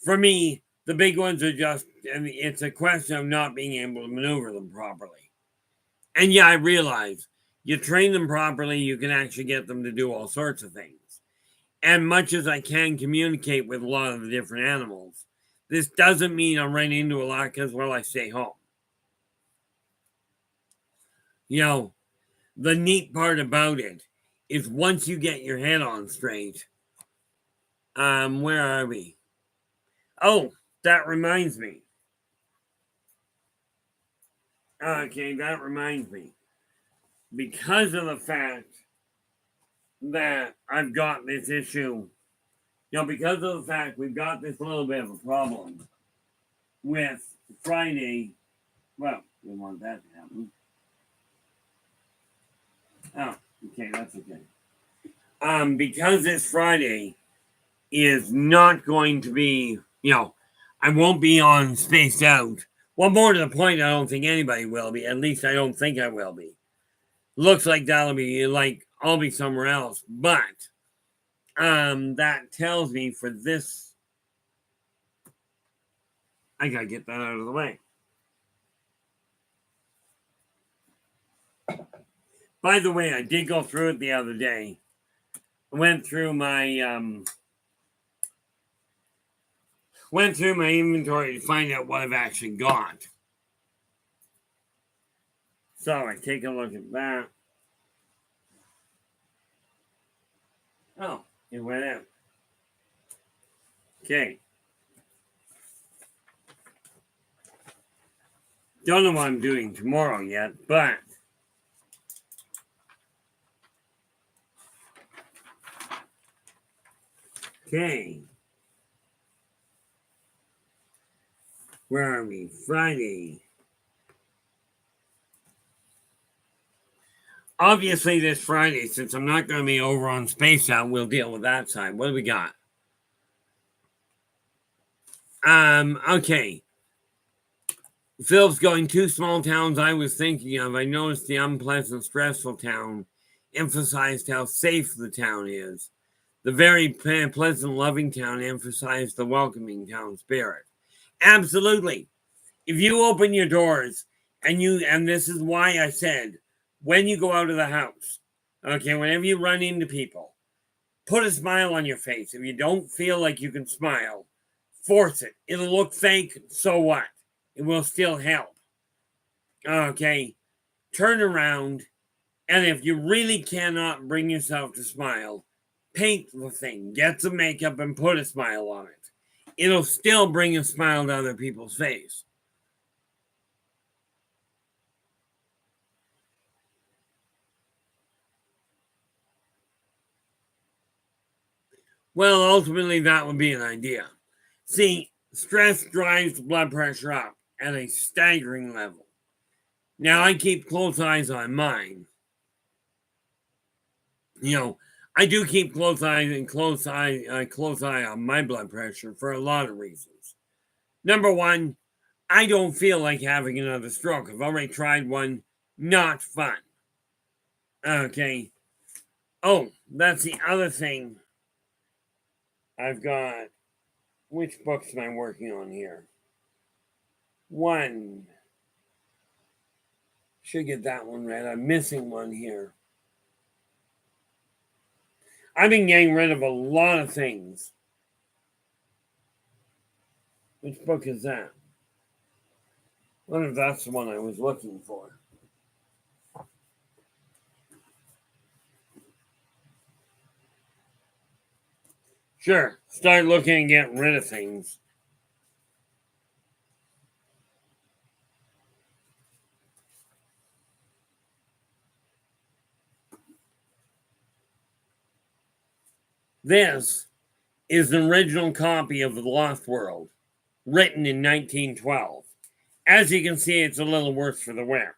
For me, the big ones are just, and it's a question of not being able to maneuver them properly. And yeah, I realize you train them properly, you can actually get them to do all sorts of things. And much as I can communicate with a lot of the different animals, this doesn't mean I run into a lot because, well, I stay home. The neat part about it is once you get your head on straight, where are we? Oh, that reminds me. Okay, that reminds me. Because of the fact that I've got this issue because of the fact we've got this little bit of a problem with Friday. Well, we want that to happen. Oh, okay, that's okay. Because this Friday is not going to be, I won't be on Spaced Out. Well, more to the point, I don't think anybody will be. At least I don't think I will be. Looks like that'll be like I'll be somewhere else. But that tells me for this, I gotta get that out of the way. By the way, I did go through it the other day. I went through my inventory to find out what I've actually got. So I take a look at that. Oh, it went out. Okay. Don't know what I'm doing tomorrow yet, but okay. Where are we? Friday. Obviously, this Friday, since I'm not going to be over on Space Out, we'll deal with that side. What do we got? Okay. Phil's going 2 small towns I was thinking of. I noticed the unpleasant, stressful town emphasized how safe the town is. The very pleasant, loving town emphasized the welcoming town spirit. Absolutely. If you open your doors and this is why I said, when you go out of the house, okay, whenever you run into people, put a smile on your face. If you don't feel like you can smile, force it. It'll look fake, so what? It will still help. Okay, turn around, and if you really cannot bring yourself to smile, paint the thing, get some makeup, and put a smile on it. It'll still bring a smile to other people's face. Well, ultimately, that would be an idea. See, stress drives the blood pressure up at a staggering level. Now, I keep close eyes on mine. I do keep close eye on my blood pressure for a lot of reasons. Number one, I don't feel like having another stroke. I've already tried one. Not fun. Okay. Oh, that's the other thing. I've got. Which books am I working on here? One. Should get that one read. I'm missing one here. I've been getting rid of a lot of things. Which book is that? I wonder if that's the one I was looking for. Sure, start looking and get rid of things. This is an original copy of The Lost World, written in 1912. As you can see, it's a little worse for the wear.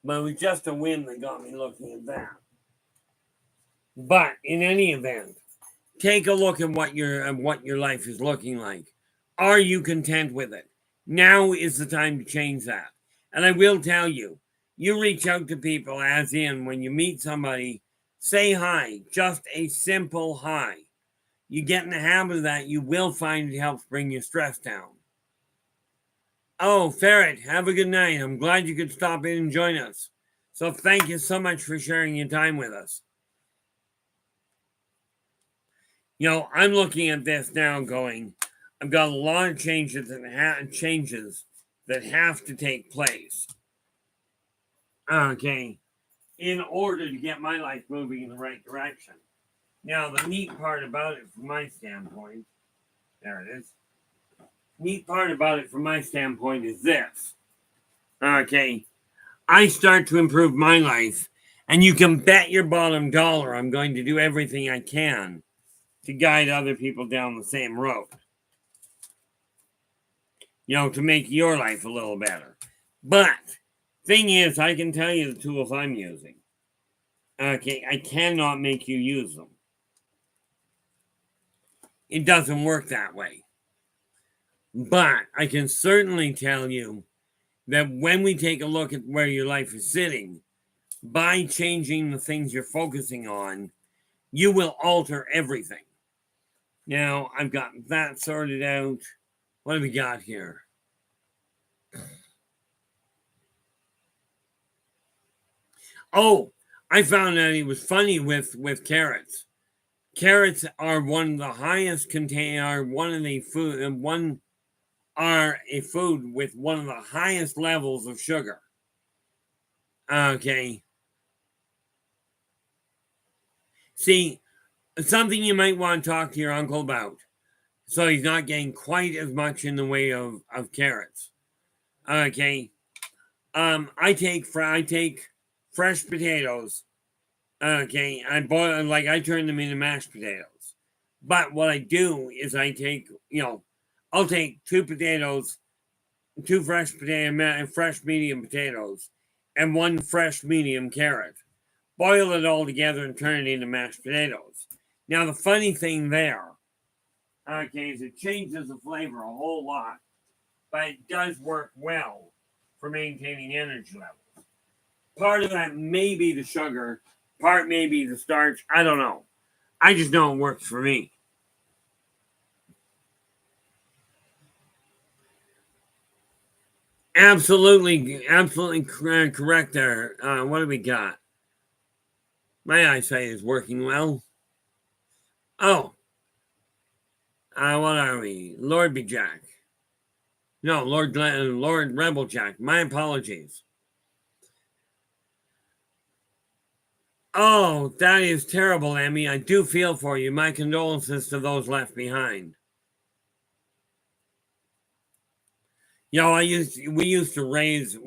But it was just a whim that got me looking at that. But in any event, take a look at what your life is looking like. Are you content with it? Now is the time to change that. And I will tell you, you reach out to people, as in when you meet somebody, say hi, just a simple hi. You get in the habit of that, you will find it helps bring your stress down. Oh, Ferret, have a good night. I'm glad you could stop in and join us. So thank you so much for sharing your time with us. I'm looking at this now going, I've got a lot of changes that have to take place. Okay, in order to get my life moving in the right direction. Now, the neat part about it from my standpoint, there it is. Neat part about it from my standpoint is this. Okay, I start to improve my life And you can bet your bottom dollar I'm going to do everything I can to guide other people down the same road. To make your life a little better. But thing is, I can tell you the tools I'm using. Okay, I cannot make you use them. It doesn't work that way. But I can certainly tell you that when we take a look at where your life is sitting, by changing the things you're focusing on, you will alter everything. Now, I've got that sorted out. What have we got here? Oh, I found out it was funny with carrots. Carrots are one of the highest are a food with one of the highest levels of sugar. Okay. See, something you might want to talk to your uncle about, so he's not getting quite as much in the way of carrots. Okay. I take fresh potatoes. Okay, I boil, I turn them into mashed potatoes. But what I do is I'll take two fresh fresh medium potatoes, and one fresh medium carrot. Boil it all together and turn it into mashed potatoes. Now the funny thing there, okay, is it changes the flavor a whole lot, but it does work well for maintaining energy levels. Part of that may be the sugar, part may be the starch. I don't know. I just know it works for me. Absolutely correct there. What do we got? My eyesight is working well. Oh, what are we? Lord be Jack. No, Lord Rebel Jack. My apologies. Oh, that is terrible, Emmy. I do feel for you. My condolences to those left behind. We used to raise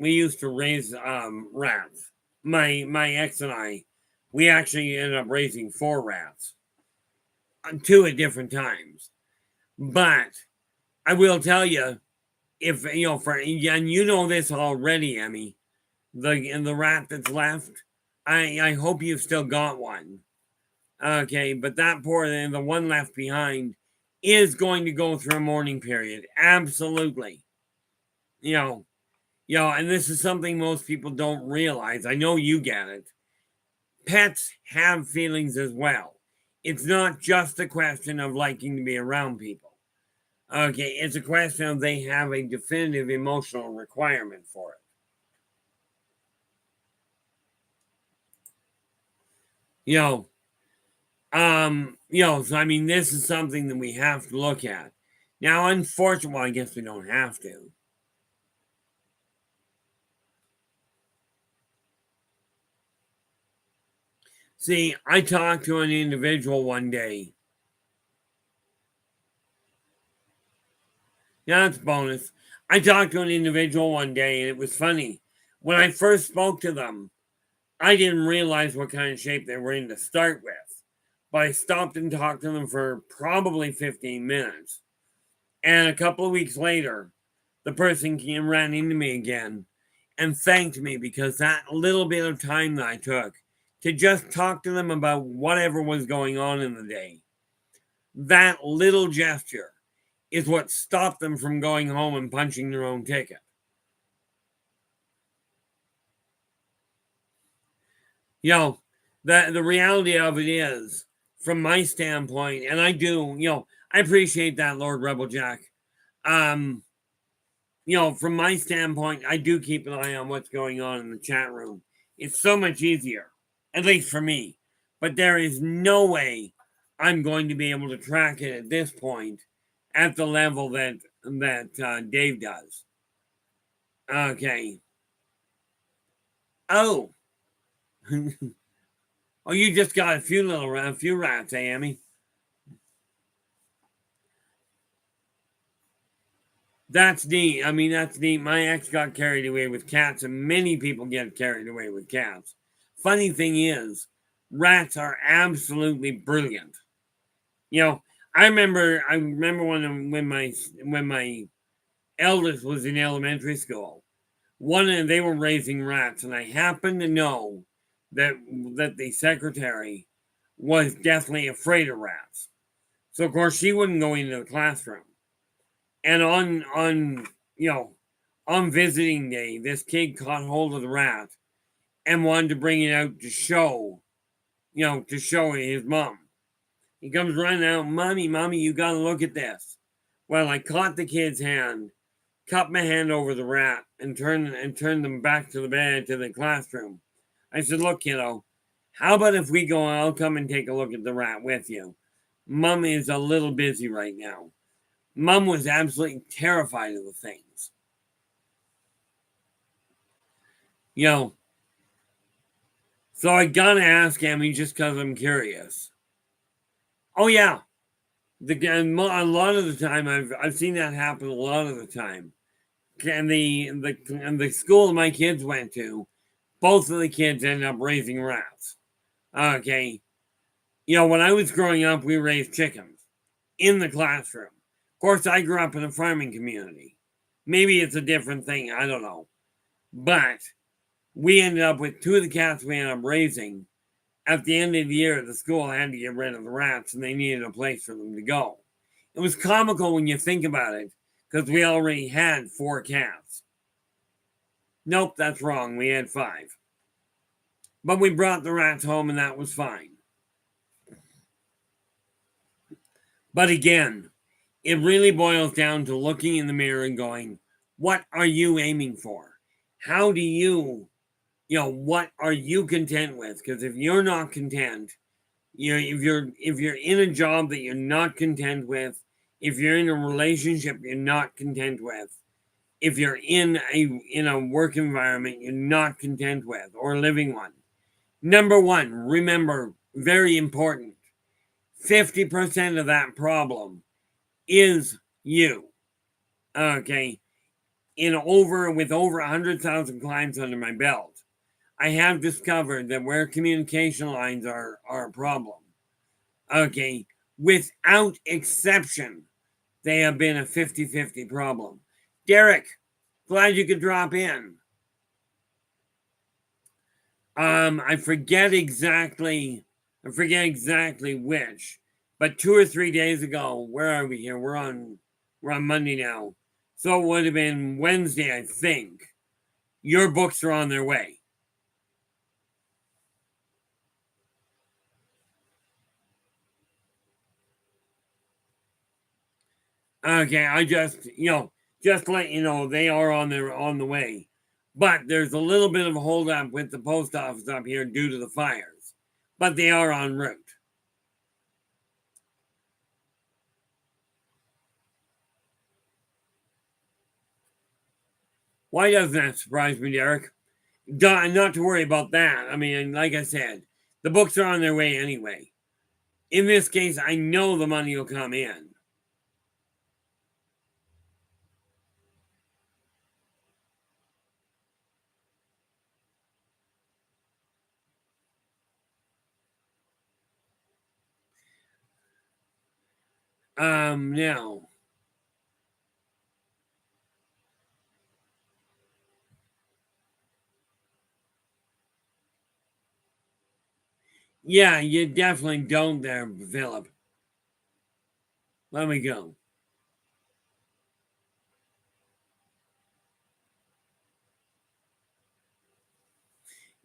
rats. My ex and I, we actually ended up raising 4 rats, 2 at different times. But I will tell you, if and you know this already, Emmy, the rat that's left, I hope you've still got one. Okay, but that the one left behind is going to go through a mourning period. Absolutely. You know, and this is something most people don't realize. I know you get it. Pets have feelings as well. It's not just a question of liking to be around people. Okay, it's a question of they have a definitive emotional requirement for it. So I mean, this is something that we have to look at. Now, unfortunately, well, I guess we don't have to. See, I talked to an individual one day. Yeah, that's bonus. I talked to an individual one day, and it was funny. When I first spoke to them, I didn't realize what kind of shape they were in to start with. But I stopped and talked to them for probably 15 minutes. And a couple of weeks later, the person ran into me again and thanked me because that little bit of time that I took to just talk to them about whatever was going on in the day, that little gesture is what stopped them from going home and punching their own ticket. The reality of it is, from my standpoint, and I do, I appreciate that, Lord Rebel Jack. From my standpoint, I do keep an eye on what's going on in the chat room. It's so much easier, at least for me. But there is no way I'm going to be able to track it at this point at the level that Dave does. Okay. Oh. Oh, you just got a few rats, Amy. That's neat. That's neat. My ex got carried away with cats, and many people get carried away with cats. funny thing is, rats are absolutely brilliant. You know, I remember when my eldest was in elementary school. They were raising rats, and I happened to know that the secretary was deathly afraid of rats. So of course she wouldn't go into the classroom. And on visiting day, this kid caught hold of the rat and wanted to bring it out to show, to show his mom. He comes running out, mommy, you gotta look at this. Well, I caught the kid's hand, cupped my hand over the rat, and turned them back to the bed to the classroom. I said, look, kiddo, how about if we go? I'll come and take a look at the rat with you. Mom is a little busy right now. Mom was absolutely terrified of the things. So I gotta ask Emmy just because I'm curious. Oh yeah, a lot of the time I've seen that happen a lot of the time. And the school my kids went to, both of the kids ended up raising rats. Okay, when I was growing up, we raised chickens in the classroom. Of course, I grew up in a farming community. Maybe it's a different thing. I don't know, but we ended up with two of the cats we ended up raising. At the end of the year, the school had to get rid of the rats and they needed a place for them to go. It was comical when you think about it because we already had 4 cats. Nope, that's wrong. We had 5. But we brought the rats home and that was fine. But again, it really boils down to looking in the mirror and going, what are you aiming for? How do you, what are you content with? Because if you're not content, if you're in a job that you're not content with, if you're in a relationship you're not content with, if you're in a work environment you're not content with or living one, number one, remember, very important, 50% of that problem is you. Okay. With over 100,000 clients under my belt, I have discovered that where communication lines are a problem, okay, without exception, they have been a 50-50 problem. Derek, glad you could drop in. I forget exactly which, but 2 or 3 days ago, where are we here? We're on Monday now. So it would have been Wednesday, I think. Your books are on their way. Okay, I just let you know they are on the way. But there's a little bit of a hold up with the post office up here due to the fires. But they are en route. Why doesn't that surprise me, Derek? Not to worry about that. I mean, like I said, the books are on their way anyway. In this case, I know the money will come in. Now. Yeah, you definitely don't there, Philip. Let me go.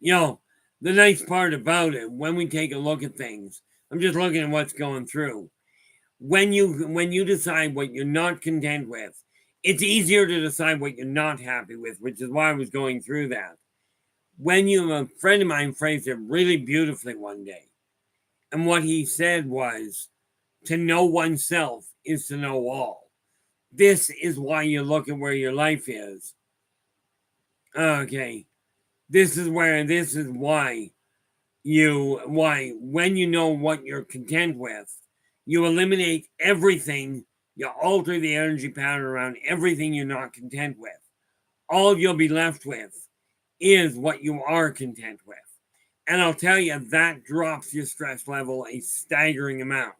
The nice part about it, when we take a look at things, I'm just looking at what's going through. When you decide what you're not content with, it's easier to decide what you're not happy with, which is why I was going through that. A friend of mine phrased it really beautifully one day. And what he said was, to know oneself is to know all. This is why you look at where your life is. Okay. This is why when you know what you're content with, you eliminate everything, you alter the energy pattern around everything you're not content with. All you'll be left with is what you are content with. And I'll tell you, that drops your stress level a staggering amount.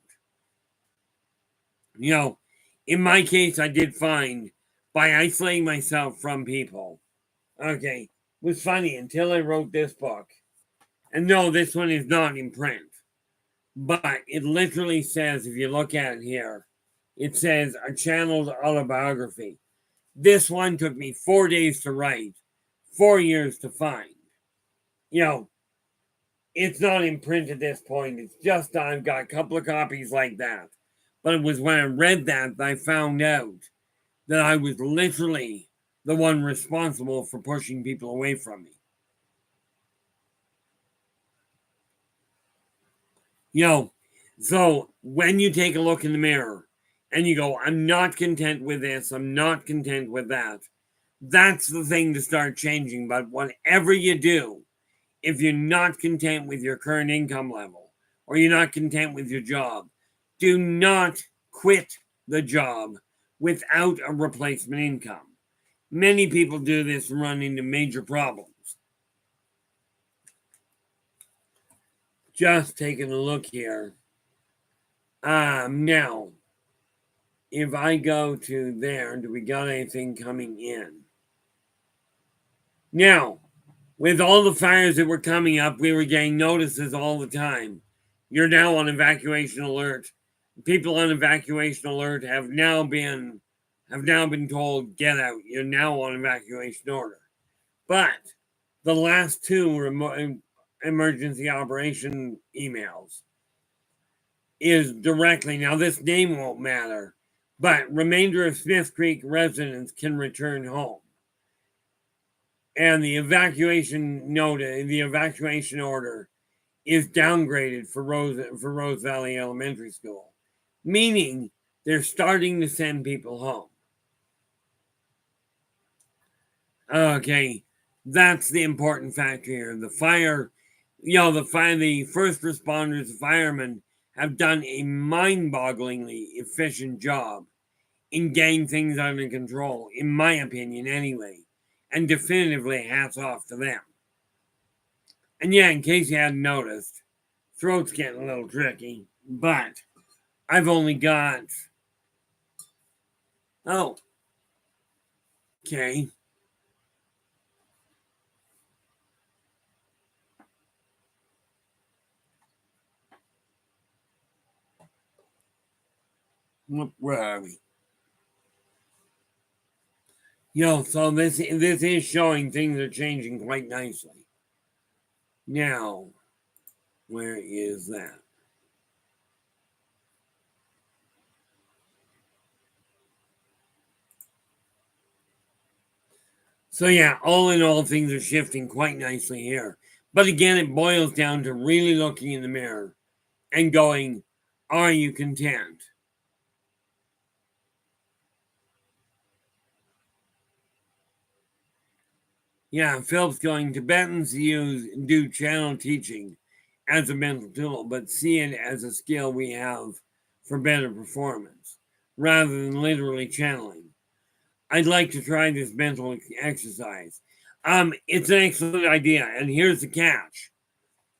You know, in my case, I did find by isolating myself from people. Okay, it was funny until I wrote this book. And no, this one is not in print. But it literally says, if you look at it here, it says a channeled autobiography. This one took me 4 days to write, 4 years to find. You know, it's not in print at this point. It's just I've got a couple of copies like that. But it was when I read that I found out that I was literally the one responsible for pushing people away from me. You know, so when you take a look in the mirror and you go, I'm not content with this, I'm not content with that, that's the thing to start changing. But whatever you do, if you're not content with your current income level or you're not content with your job, do not quit the job without a replacement income. Many people do this and run into major problems. Just taking a look here. Now, if I go to there, do we got anything coming in? Now, with all the fires that were coming up, we were getting notices all the time. You're now on evacuation alert. People on evacuation alert have now been told, get out. You're now on evacuation order. But the last two were emergency operation emails is directly, now this name won't matter, but remainder of Smith Creek residents can return home. And the evacuation order is downgraded for Rose Valley Elementary School, meaning they're starting to send people home. Okay, that's the important factor here. The fire, the first responders, the firemen have done a mind-bogglingly efficient job in getting things under control, in my opinion, anyway. And definitively, hats off to them. And yeah, in case you hadn't noticed, throat's getting a little tricky, but I've only got. Oh. Okay. Where are we? So this is showing things are changing quite nicely. Now, where is that? So yeah, all in all, things are shifting quite nicely here. But again, it boils down to really looking in the mirror and going, are you content? Yeah, Philip's going, Tibetans do channel teaching as a mental tool, but see it as a skill we have for better performance, rather than literally channeling. I'd like to try this mental exercise. It's an excellent idea, and here's the catch.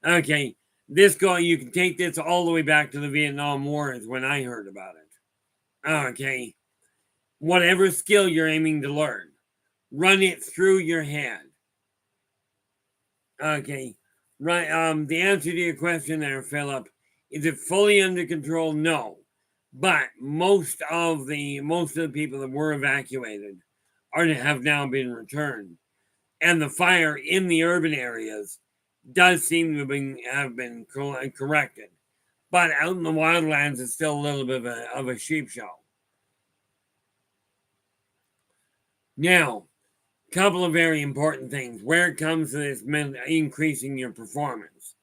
Okay, you can take this all the way back to the Vietnam War is when I heard about it. Okay, whatever skill you're aiming to learn, run it through your head. Okay, right. The answer to your question there, Philip, is it fully under control? No, but most of the people that were evacuated have now been returned, and the fire in the urban areas does seem to have been corrected, but out in the wildlands, it's still a little bit of a sheep show. Now, couple of very important things where it comes to this increasing your performance.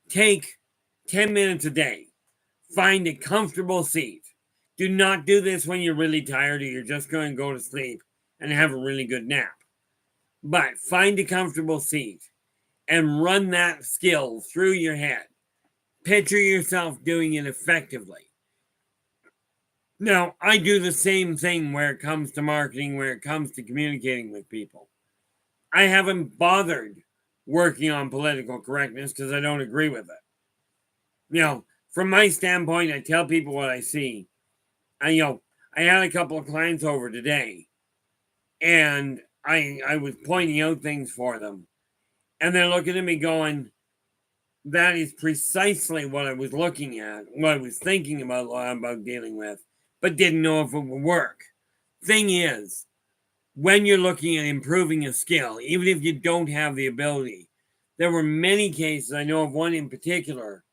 Take 10 minutes a day. Find a comfortable seat. Do not do this when you're really tired or you're just going to go to sleep and have a really good nap. But find a comfortable seat and run that skill through your head. Picture yourself doing it effectively. Now, I do the same thing where it comes to marketing, where it comes to communicating with people. I haven't bothered working on political correctness because I don't agree with it. You know, from my standpoint, I tell people what I see. I had a couple of clients over today, and I was pointing out things for them, and they're looking at me going, that is precisely what I was looking at, what I was thinking about dealing with, but didn't know if it would work. Thing is, when you're looking at improving a skill, even if you don't have the ability, there were many cases, I know of one in particular.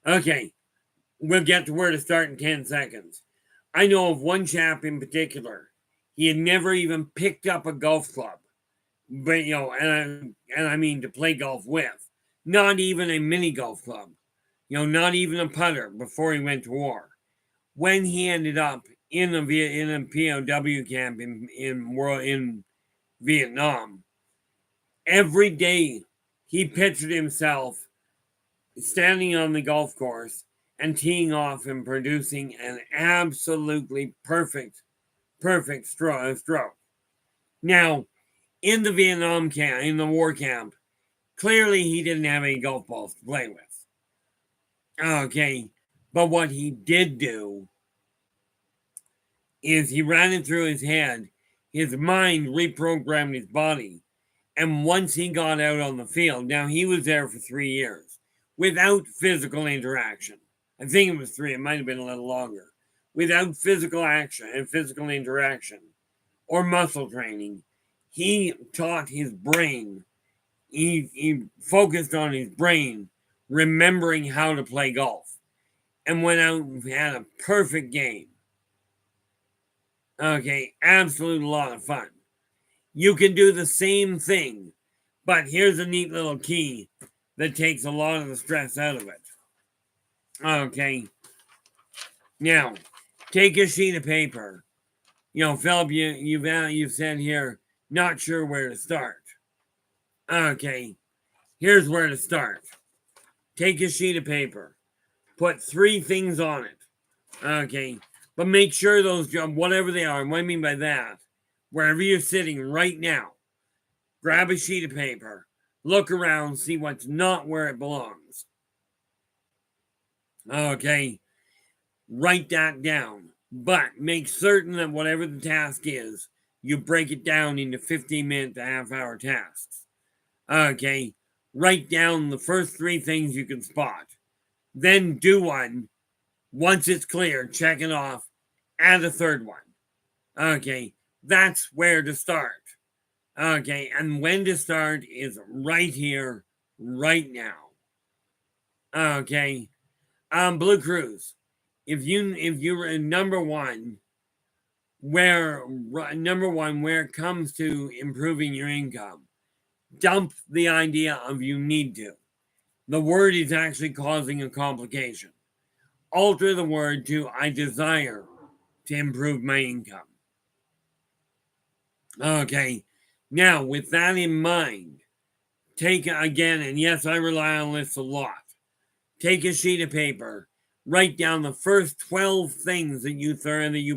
Okay, we'll get to where to start in 10 seconds. I know of one chap in particular. He had never even picked up a golf club, but and I mean to play golf with. Not even a mini golf club, not even a putter before he went to war. When he ended up in a POW camp in Vietnam, every day he pictured himself standing on the golf course and teeing off and producing an absolutely perfect stroke. Now, in the Vietnam camp, in the war camp, clearly he didn't have any golf balls to play with. Okay, but what he did do is he ran it through his head, his mind reprogrammed his body, and once he got out on the field, now he was there for 3 years without physical interaction. I think it was 3, it might have been a little longer. Without physical action and physical interaction or muscle training, he taught his brain, he focused on his brain, remembering how to play golf, and went out and had a perfect game. Okay, absolute lot of fun. You can do the same thing, but here's a neat little key that takes a lot of the stress out of it. Okay, now take a sheet of paper. Philip, you've said here, not sure where to start. Okay, here's where to start. Take a sheet of paper, put 3 things on it. Okay, but make sure those, whatever they are, what I mean by that, wherever you're sitting right now, grab a sheet of paper, look around, see what's not where it belongs. Okay, write that down, but make certain that whatever the task is, you break it down into 15-minute to half-hour tasks. Okay, write down the first 3 things you can spot. Then do one. Once it's clear, check it off. Add a 3rd one. Okay, that's where to start. Okay, and when to start is right here, right now. Okay, Blue Cruise. If you're number one, where it comes to improving your income, dump the idea of you need to. The word is actually causing a complication. Alter the word to I desire to improve my income. Okay, now with that in mind, take again, and yes, I rely on lists a lot. Take a sheet of paper, write down the first 12 things that you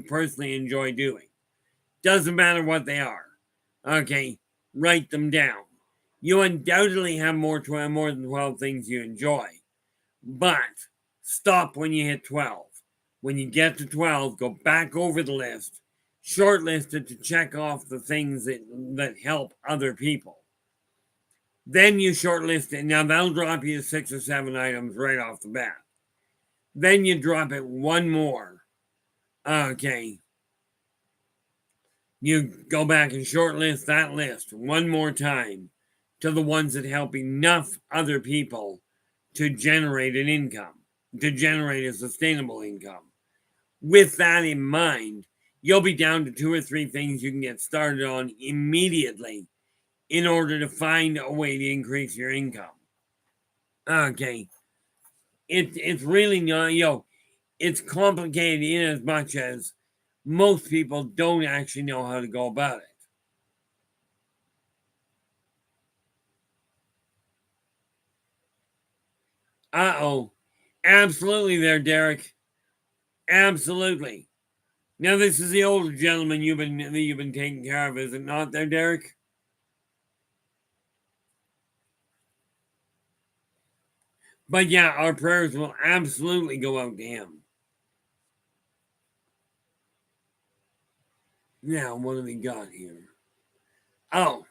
personally enjoy doing. Doesn't matter what they are. Okay, write them down. You undoubtedly have more than 12 things you enjoy, but stop when you hit 12. When you get to 12, go back over the list, shortlist it to check off the things that help other people. Then you shortlist it. Now that'll drop you 6 or 7 items right off the bat. Then you drop it 1 more. Okay. You go back and shortlist that list 1 more time to the ones that help enough other people to generate an income, to generate a sustainable income. With that in mind, you'll be down to 2 or 3 things you can get started on immediately in order to find a way to increase your income. Okay. It's really not, it's complicated in as much as most people don't actually know how to go about it. Uh-oh. Absolutely there, Derek. Absolutely. Now this is the older gentleman you've been taking care of, is it not there, Derek? But yeah, our prayers will absolutely go out to him. Now, what do we got here? Oh,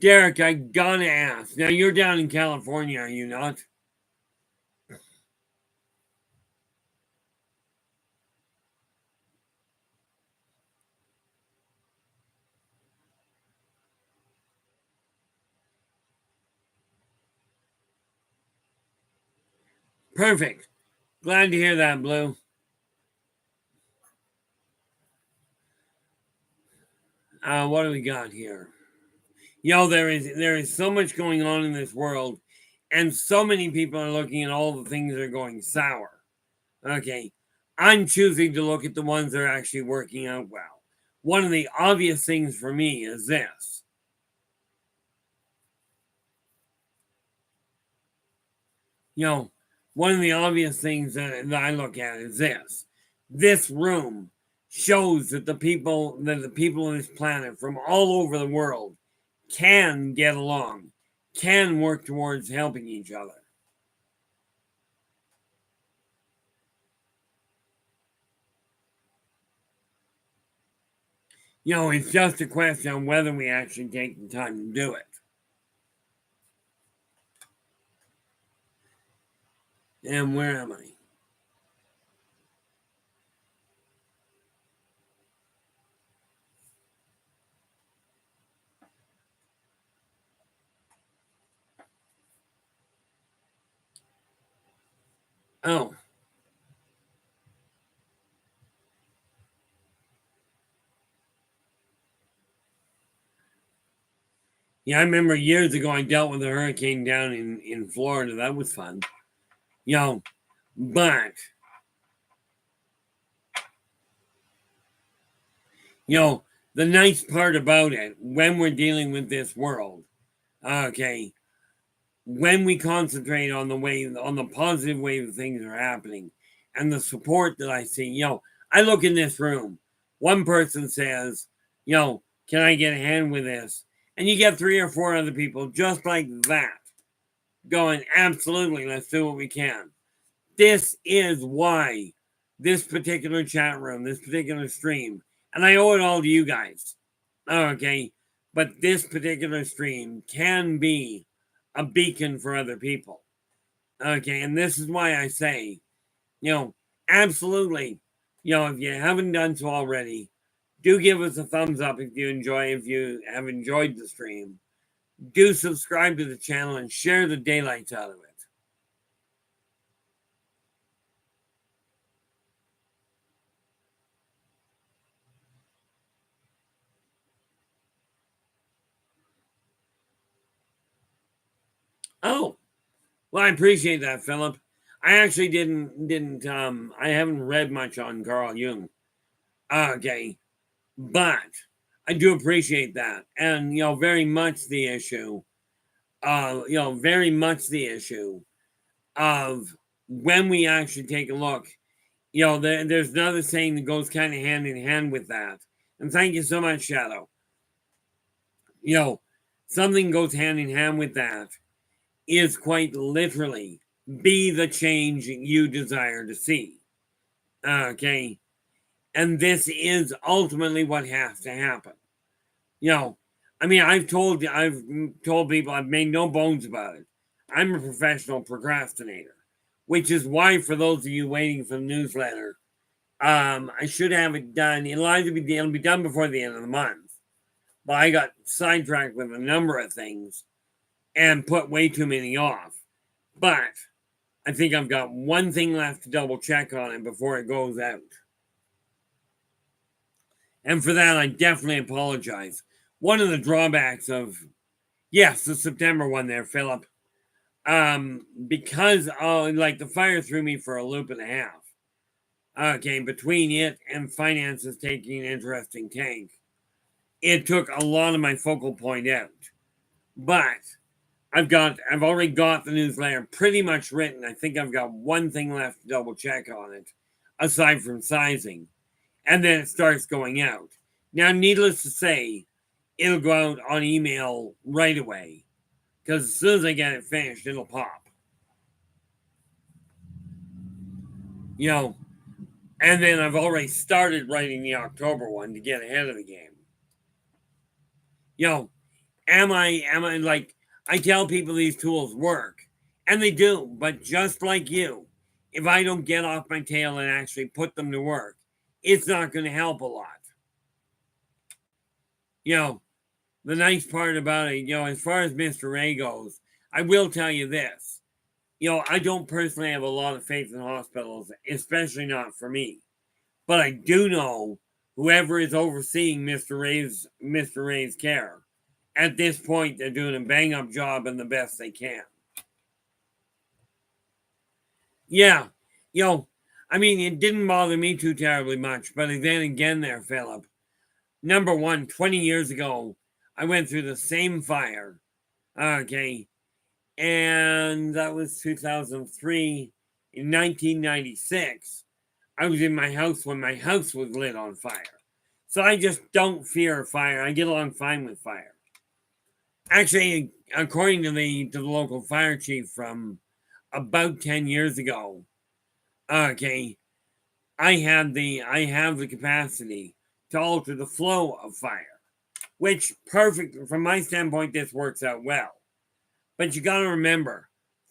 Derek, I gotta ask. Now, you're down in California, are you not? Perfect. Glad to hear that, Blue. What do we got here? There is so much going on in this world, and so many people are looking at all the things that are going sour. Okay, I'm choosing to look at the ones that are actually working out well. One of the obvious things for me is this. You know, one of the obvious things that I look at is this. This room shows that the people on this planet from all over the world can get along, can work towards helping each other. It's just a question of whether we actually take the time to do it. And where am I? Oh, yeah, I remember years ago I dealt with a hurricane down in Florida. That was fun. You know, but, the nice part about it, when we're dealing with this world, okay, when we concentrate on the positive way that things are happening and the support that I see, I look in this room, one person says, can I get a hand with this? And you get three or four other people just like that going, absolutely, let's do what we can. This is why this particular chat room, this particular stream, and I owe it all to you guys. Okay. But this particular stream can be a beacon for other people. Okay. And this is why I say, absolutely, if you haven't done so already, do give us a thumbs up if you have enjoyed the stream. Do subscribe to the channel and share the daylights out of it. Oh, well, I appreciate that, Philip. I actually didn't I haven't read much on Carl Jung. Okay. But I do appreciate that. And very much the issue, very much the issue of when we actually take a look, there's another saying that goes kind of hand in hand with that. And thank you so much, Shadow. You know, Something goes hand in hand with that is quite literally be the change you desire to see. Okay. And this is ultimately what has to happen. I've told people, I've made no bones about it. I'm a professional procrastinator, which is why, for those of you waiting for the newsletter, I should have it done. It'll be done before the end of the month. But I got sidetracked with a number of things and put way too many off. But I think I've got one thing left to double check on it before it goes out. And for that, I definitely apologize. One of the drawbacks of, yes, the September one there, Philip, because the fire threw me for a loop and a half. Okay, between it and finances taking an interesting tank, it took a lot of my focal point out. But I've already got the newsletter pretty much written. I think I've got one thing left to double check on it, aside from sizing. And then it starts going out. Now, needless to say, it'll go out on email right away. Because as soon as I get it finished, it'll pop. And then I've already started writing the October one to get ahead of the game. Am I like, I tell people these tools work, and they do, but just like you, if I don't get off my tail and actually put them to work, it's not going to help a lot. The nice part about it, as far as Mr. Ray goes, I will tell you this. I don't personally have a lot of faith in hospitals, especially not for me. But I do know whoever is overseeing Mr. Ray's care, at this point, they're doing a bang-up job and the best they can. Yeah, it didn't bother me too terribly much, but then again there, Philip, number one, 20 years ago, I went through the same fire, okay, and that was 2003. In 1996, I was in my house when my house was lit on fire. So I just don't fear fire. I get along fine with fire. Actually, according to the local fire chief from about 10 years ago, okay, I have the capacity to alter the flow of fire, which perfect from my standpoint, this works out well. But you got to remember,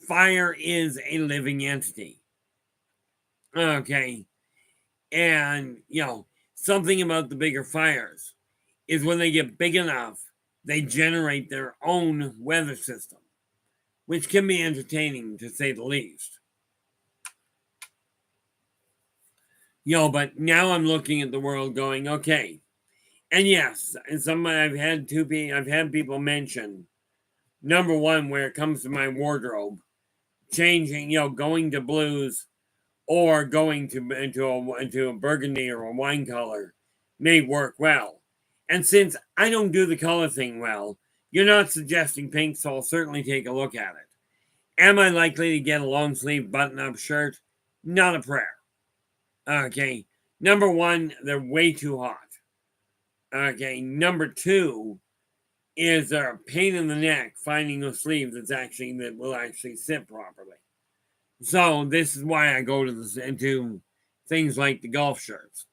fire is a living entity. Okay, and something about the bigger fires is when they get big enough, they generate their own weather system, which can be entertaining to say the least. But now I'm looking at the world going, okay. And yes, and I've had people mention, number one, where it comes to my wardrobe, changing, going to blues or going into a burgundy or a wine color may work well. And since I don't do the color thing well, you're not suggesting pink, so I'll certainly take a look at it. Am I likely to get a long sleeve button up shirt? Not a prayer. Okay. Number one, they're way too hot. Okay. Number two is they're a pain in the neck finding a sleeve that will actually sit properly. So this is why I go into things like the golf shirts.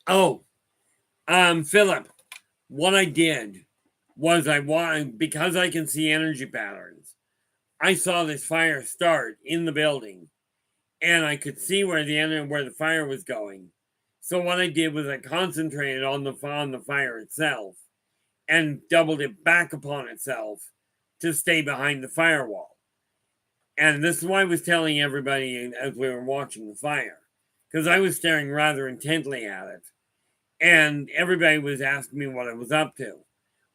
Oh, Philip, what I did was because I can see energy patterns, I saw this fire start in the building, and I could see where the fire was going. So what I did was I concentrated on the fire itself and doubled it back upon itself to stay behind the firewall. And this is why I was telling everybody as we were watching the fire, because I was staring rather intently at it, and everybody was asking me what I was up to.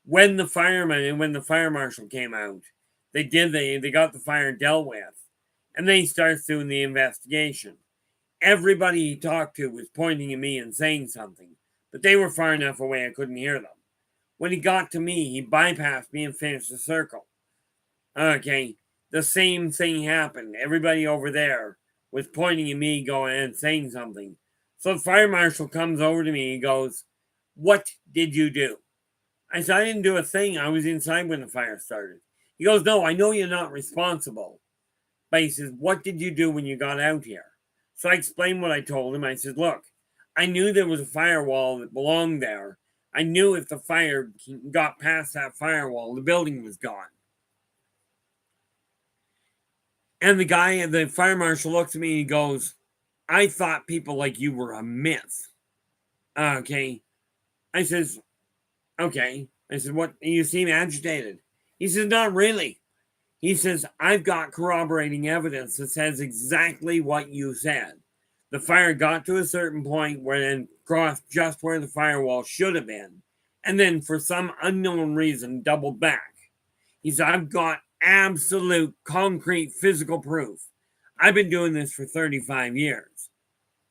When the fire marshal came out, they got the fire dealt with, and then he starts doing the investigation. Everybody he talked to was pointing at me and saying something, but they were far enough away I couldn't hear them. When he got to me, he bypassed me and finished the circle. Okay, the same thing happened. Everybody over there was pointing at me, going and saying something. So the fire marshal comes over to me. He goes, "What did you do?" I said, "I didn't do a thing. I was inside when the fire started." He goes, "No, I know you're not responsible." But he says, "What did you do when you got out here?" So I explained what I told him. I said, "Look, I knew there was a firewall that belonged there. I knew if the fire got past that firewall, the building was gone." And the fire marshal looks at me and he goes, "I thought people like you were a myth." Okay. I says, "Okay." I said, "What? You seem agitated." He says, "Not really." He says, "I've got corroborating evidence that says exactly what you said. The fire got to a certain point where then crossed just where the firewall should have been, and then for some unknown reason doubled back." He said, "I've got absolute concrete physical proof. I've been doing this for 35 years.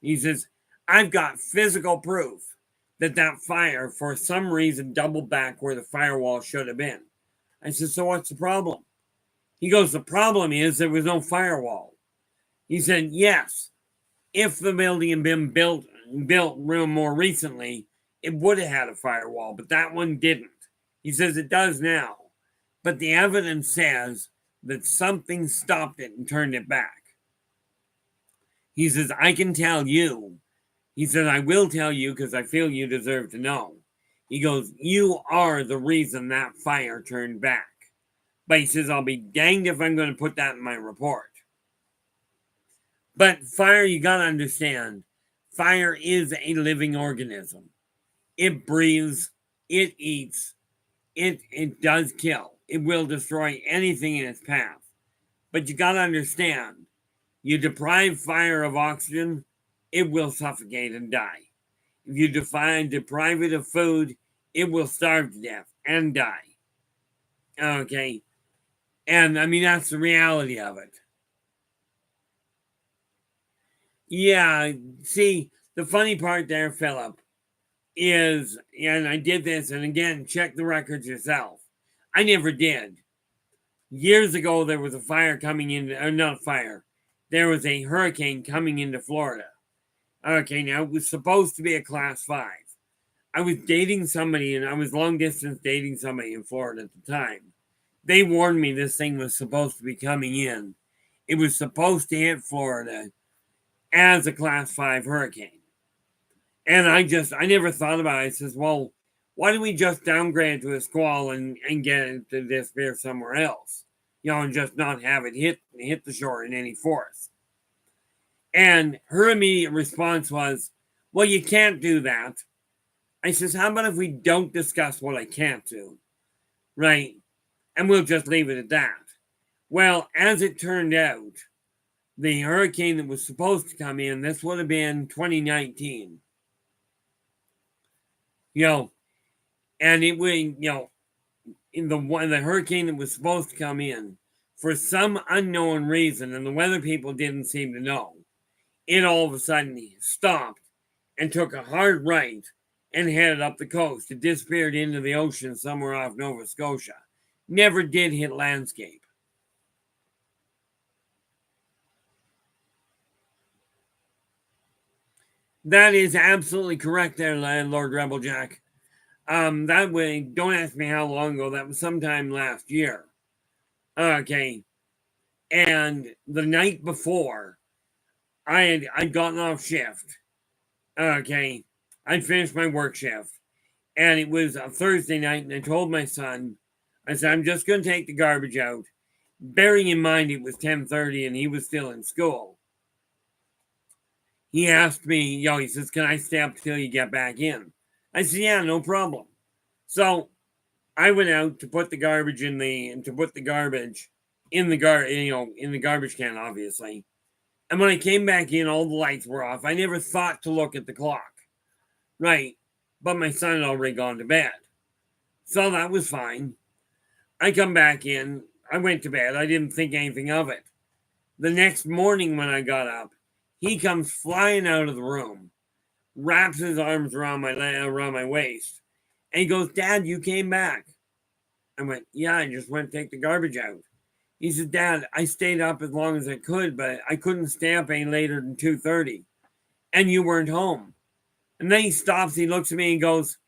He says, "I've got physical proof that fire for some reason doubled back where the firewall should have been." I said, "So what's the problem?" He goes, "The problem is there was no firewall." He said, "Yes, if the building had been built real more recently, it would have had a firewall, but that one didn't. He says it does now, but the evidence says that something stopped it and turned it back. He says, I can tell you. He said, I will tell you because I feel you deserve to know. He goes, you are the reason that fire turned back. But he says, I'll be danged if I'm going to put that in my report. But fire, you got to understand, fire is a living organism. It breathes, it eats, it does kill. It will destroy anything in its path. But you got to understand, you deprive fire of oxygen, it will suffocate and die. If you deprive it of food, it will starve to death and die. Okay? And I mean, that's the reality of it. Yeah, see, the funny part there, Philip, is, and I did this, and again, check the records yourself. I never did. Years ago, there was a fire coming in, or not fire, there was a hurricane coming into Florida. Okay, now it was supposed to be a class 5. I was dating somebody, and I was long distance dating somebody in Florida at the time. They warned me this thing was supposed to be coming in. It was supposed to hit Florida as a class 5 hurricane. And I never thought about it. I says, well, why don't we just downgrade to a squall and get it to disappear somewhere else? You know, and just not have it hit the shore in any force. And her immediate response was, well, you can't do that. I says, how about if we don't discuss what I can't do? Right? And we'll just leave it at that. Well, as it turned out, the hurricane that was supposed to come in, this would have been 2019. You know, and it would, you know, in the hurricane that was supposed to come in, for some unknown reason, and the weather people didn't seem to know, it all of a sudden stopped and took a hard right and headed up the coast. It disappeared into the ocean somewhere off Nova Scotia. Never did hit landscape. That is absolutely correct there, Lord Rebeljack. That way, don't ask me how long ago. That was sometime last year. Okay. And the night before, I'd gotten off shift. Okay. I'd finished my work shift. And it was a Thursday night, and I told my son, I said, I'm just going to take the garbage out. Bearing in mind it was 10:30 and he was still in school. He asked me, he says, can I stay up till you get back in? I said, yeah, no problem. So I went out to put the garbage in the garbage in the garbage can, obviously. And when I came back in, all the lights were off. I never thought to look at the clock. Right. But my son had already gone to bed. So that was fine. I come back in. I went to bed. I didn't think anything of it. The next morning when I got up, he comes flying out of the room, wraps his arms around my waist, and he goes, Dad, you came back. I went, yeah, I just went to take the garbage out. He said, Dad, I stayed up as long as I could, but I couldn't stay up any later than 2:30. And you weren't home. And then he stops, he looks at me and goes,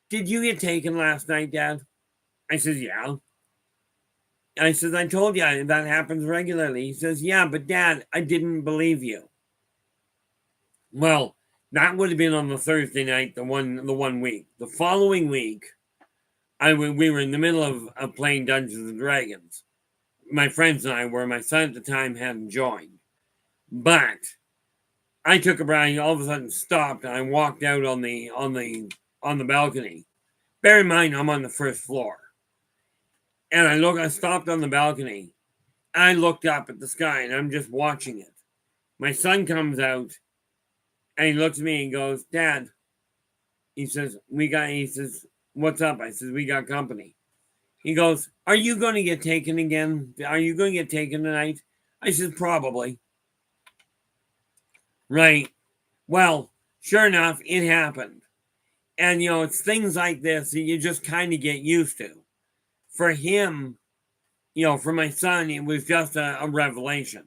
did you get taken last night, Dad? I says, yeah. I says, I told you that happens regularly. He says, yeah, but Dad, I didn't believe you. Well, that would have been on the Thursday night, the one week. The following week, we were in the middle of playing Dungeons and Dragons. My friends and I were. My son at the time hadn't joined. But I took a break. All of a sudden stopped, and I walked out on the balcony. Bear in mind, I'm on the first floor. And I stopped on the balcony. I looked up at the sky, and I'm just watching it. My son comes out, and he looks at me and goes, Dad, he says, what's up? I says, we got company. He goes, are you going to get taken again? Are you going to get taken tonight? I said, probably. Right. Well, sure enough, it happened. And, it's things like this that you just kind of get used to. For him, for my son, it was just a revelation.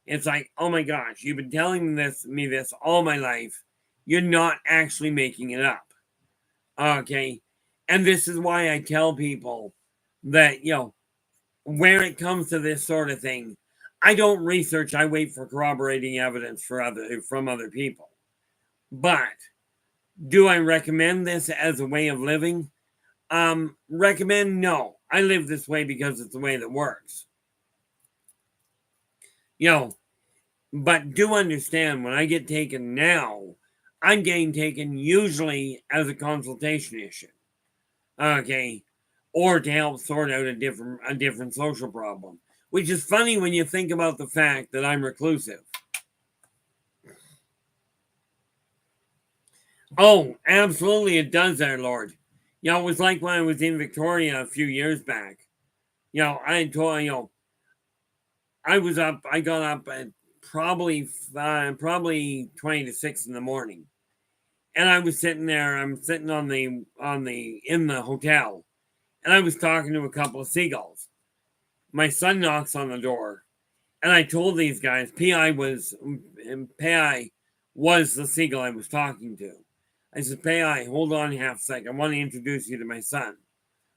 It's like, oh my gosh, you've been telling me this all my life. You're not actually making it up. Okay. And this is why I tell people that, where it comes to this sort of thing, I don't research, I wait for corroborating evidence from other people. But do I recommend this as a way of living? Recommend no. I live this way because it's the way that works. But do understand when I get taken now, I'm getting taken usually as a consultation issue. Okay. Or to help sort out a different social problem. Which is funny when you think about the fact that I'm reclusive. Oh, absolutely it does, our Lord. It was like when I was in Victoria a few years back. I told I got up at probably 20 to 6 in the morning. And I was sitting there, I'm sitting in the hotel, and I was talking to a couple of seagulls. My son knocks on the door, and I told these guys Pi was the seagull I was talking to. I said, Pi, hold on half a second. I want to introduce you to my son.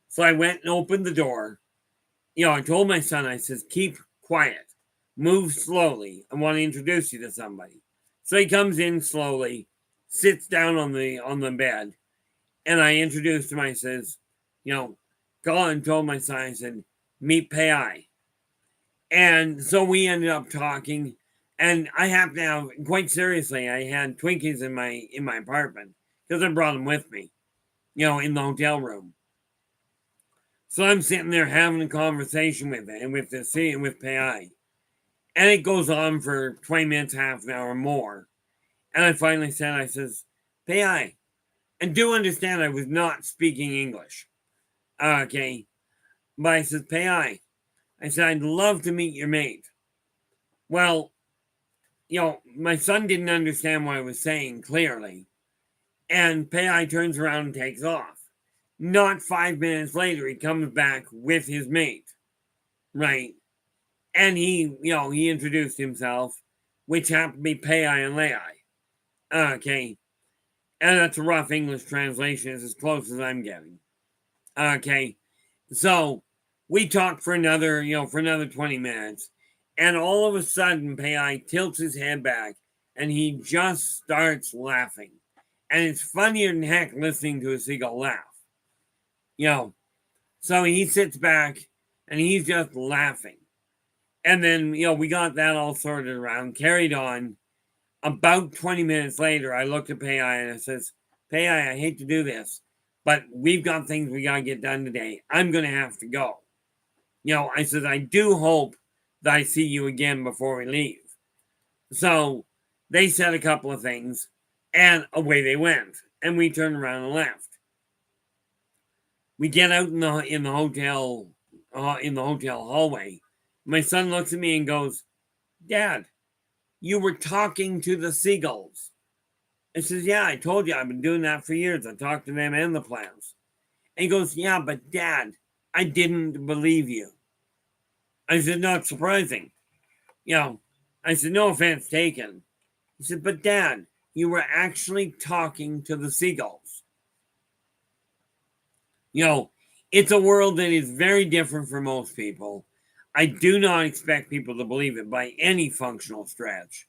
So I went and opened the door. I told my son, I says, keep quiet. Move slowly. I want to introduce you to somebody. So he comes in slowly, sits down on the bed, and I introduced him. I says, call and told my son, I said, meet Pi. And so we ended up talking, and I happened to have, quite seriously, I had Twinkies in my apartment because I brought them with me, in the hotel room. So I'm sitting there having a conversation with Pi. And it goes on for 20 minutes, half an hour more. And I finally said, I says, Pi, and do understand I was not speaking English. Okay. But I said, Pi, I said, I'd love to meet your mate. Well, my son didn't understand what I was saying clearly. And Pi turns around and takes off. Not 5 minutes later, he comes back with his mate. Right. And he introduced himself, which happened to be Pai and Lei. Okay. And that's a rough English translation. It's as close as I'm getting. Okay. So we talked for another 20 minutes. And all of a sudden, Pai tilts his head back and he just starts laughing. And it's funnier than heck listening to a seagull laugh. So he sits back and he's just laughing. And then, we got that all sorted around, carried on. About 20 minutes later, I looked at Pai and I says, Pai, I hate to do this, but we've got things we got to get done today. I'm going to have to go. I said, I do hope that I see you again before we leave. So they said a couple of things and away they went. And we turned around and left. We get out in the hotel hallway. My son looks at me and goes, Dad, you were talking to the seagulls. I says, yeah, I told you I've been doing that for years. I talked to them and the plants. And he goes, yeah, but Dad, I didn't believe you. I said, not surprising. I said, no offense taken. He said, but Dad, you were actually talking to the seagulls. It's a world that is very different for most people. I do not expect people to believe it by any functional stretch.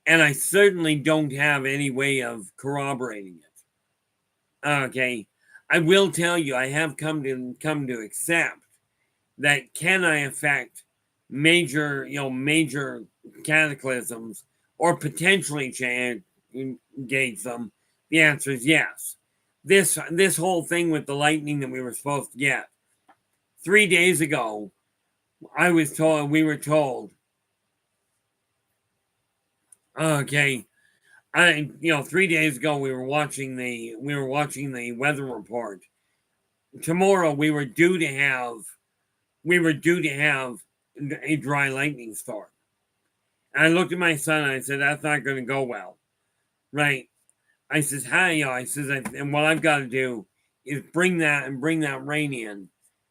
And I certainly don't have any way of corroborating it. Okay. I will tell you, I have come to accept that can I affect major cataclysms or potentially engage them? The answer is yes. This whole thing with the lightning that we were supposed to get 3 days ago, we were told, okay, 3 days ago we were watching the weather report. Tomorrow we were due to have a dry lightning storm. And I looked at my son and I said, that's not going to go well. Right. I says, hi, I says, and what I've got to do is bring that rain in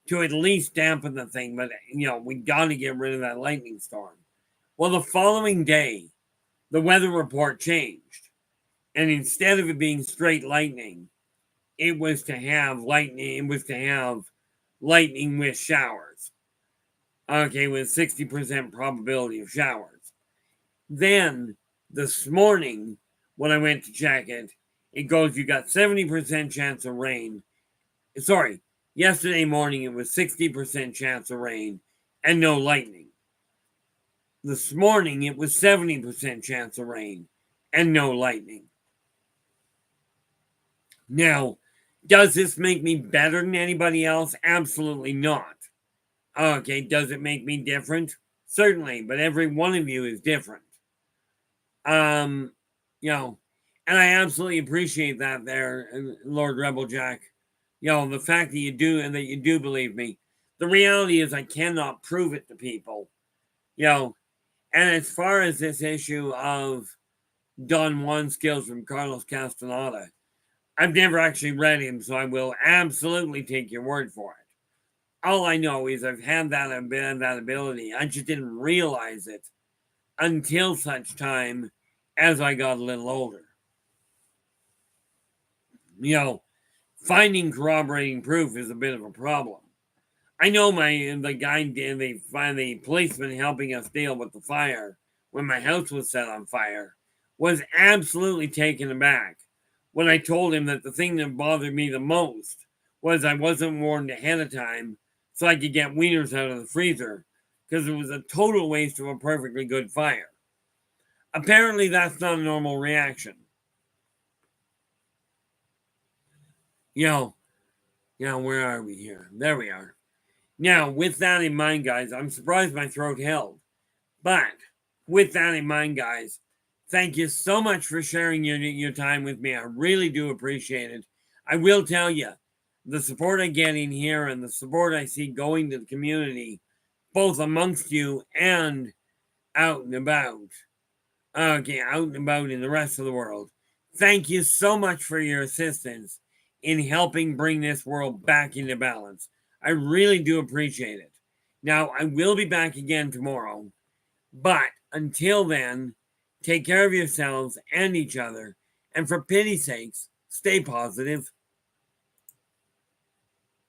to at least dampen the thing. But, we got to get rid of that lightning storm. Well, the following day, the weather report changed. And instead of it being straight lightning, it was to have lightning. It was to have lightning with showers. Okay, with 60% probability of showers. Then this morning, when I went to check it, it goes, you got 70% chance of rain. Sorry, yesterday morning it was 60% chance of rain and no lightning. This morning it was 70% chance of rain and no lightning. Now, does this make me better than anybody else? Absolutely not. Okay, does it make me different? Certainly, but every one of you is different. Um, you know, and I absolutely appreciate that there, Lord Rebeljack. The fact that you do and that you do believe me. The reality is I cannot prove it to people. And as far as this issue of Don Juan skills from Carlos Castaneda, I've never actually read him, so I will absolutely take your word for it. All I know is I've had that ability. I just didn't realize it until such time as I got a little older. Finding corroborating proof is a bit of a problem. I know the policeman helping us deal with the fire when my house was set on fire was absolutely taken aback when I told him that the thing that bothered me the most was I wasn't warned ahead of time so I could get wieners out of the freezer because it was a total waste of a perfectly good fire. Apparently, that's not a normal reaction. Where are we here? There we are. Now, with that in mind, guys, I'm surprised my throat held. But with that in mind, guys, thank you so much for sharing your time with me. I really do appreciate it. I will tell you, the support I get in here and the support I see going to the community, both amongst you and out and about, out and about in the rest of the world. Thank you so much for your assistance in helping bring this world back into balance. I really do appreciate it. Now, I will be back again tomorrow, but until then, take care of yourselves and each other, and for pity's sakes, stay positive.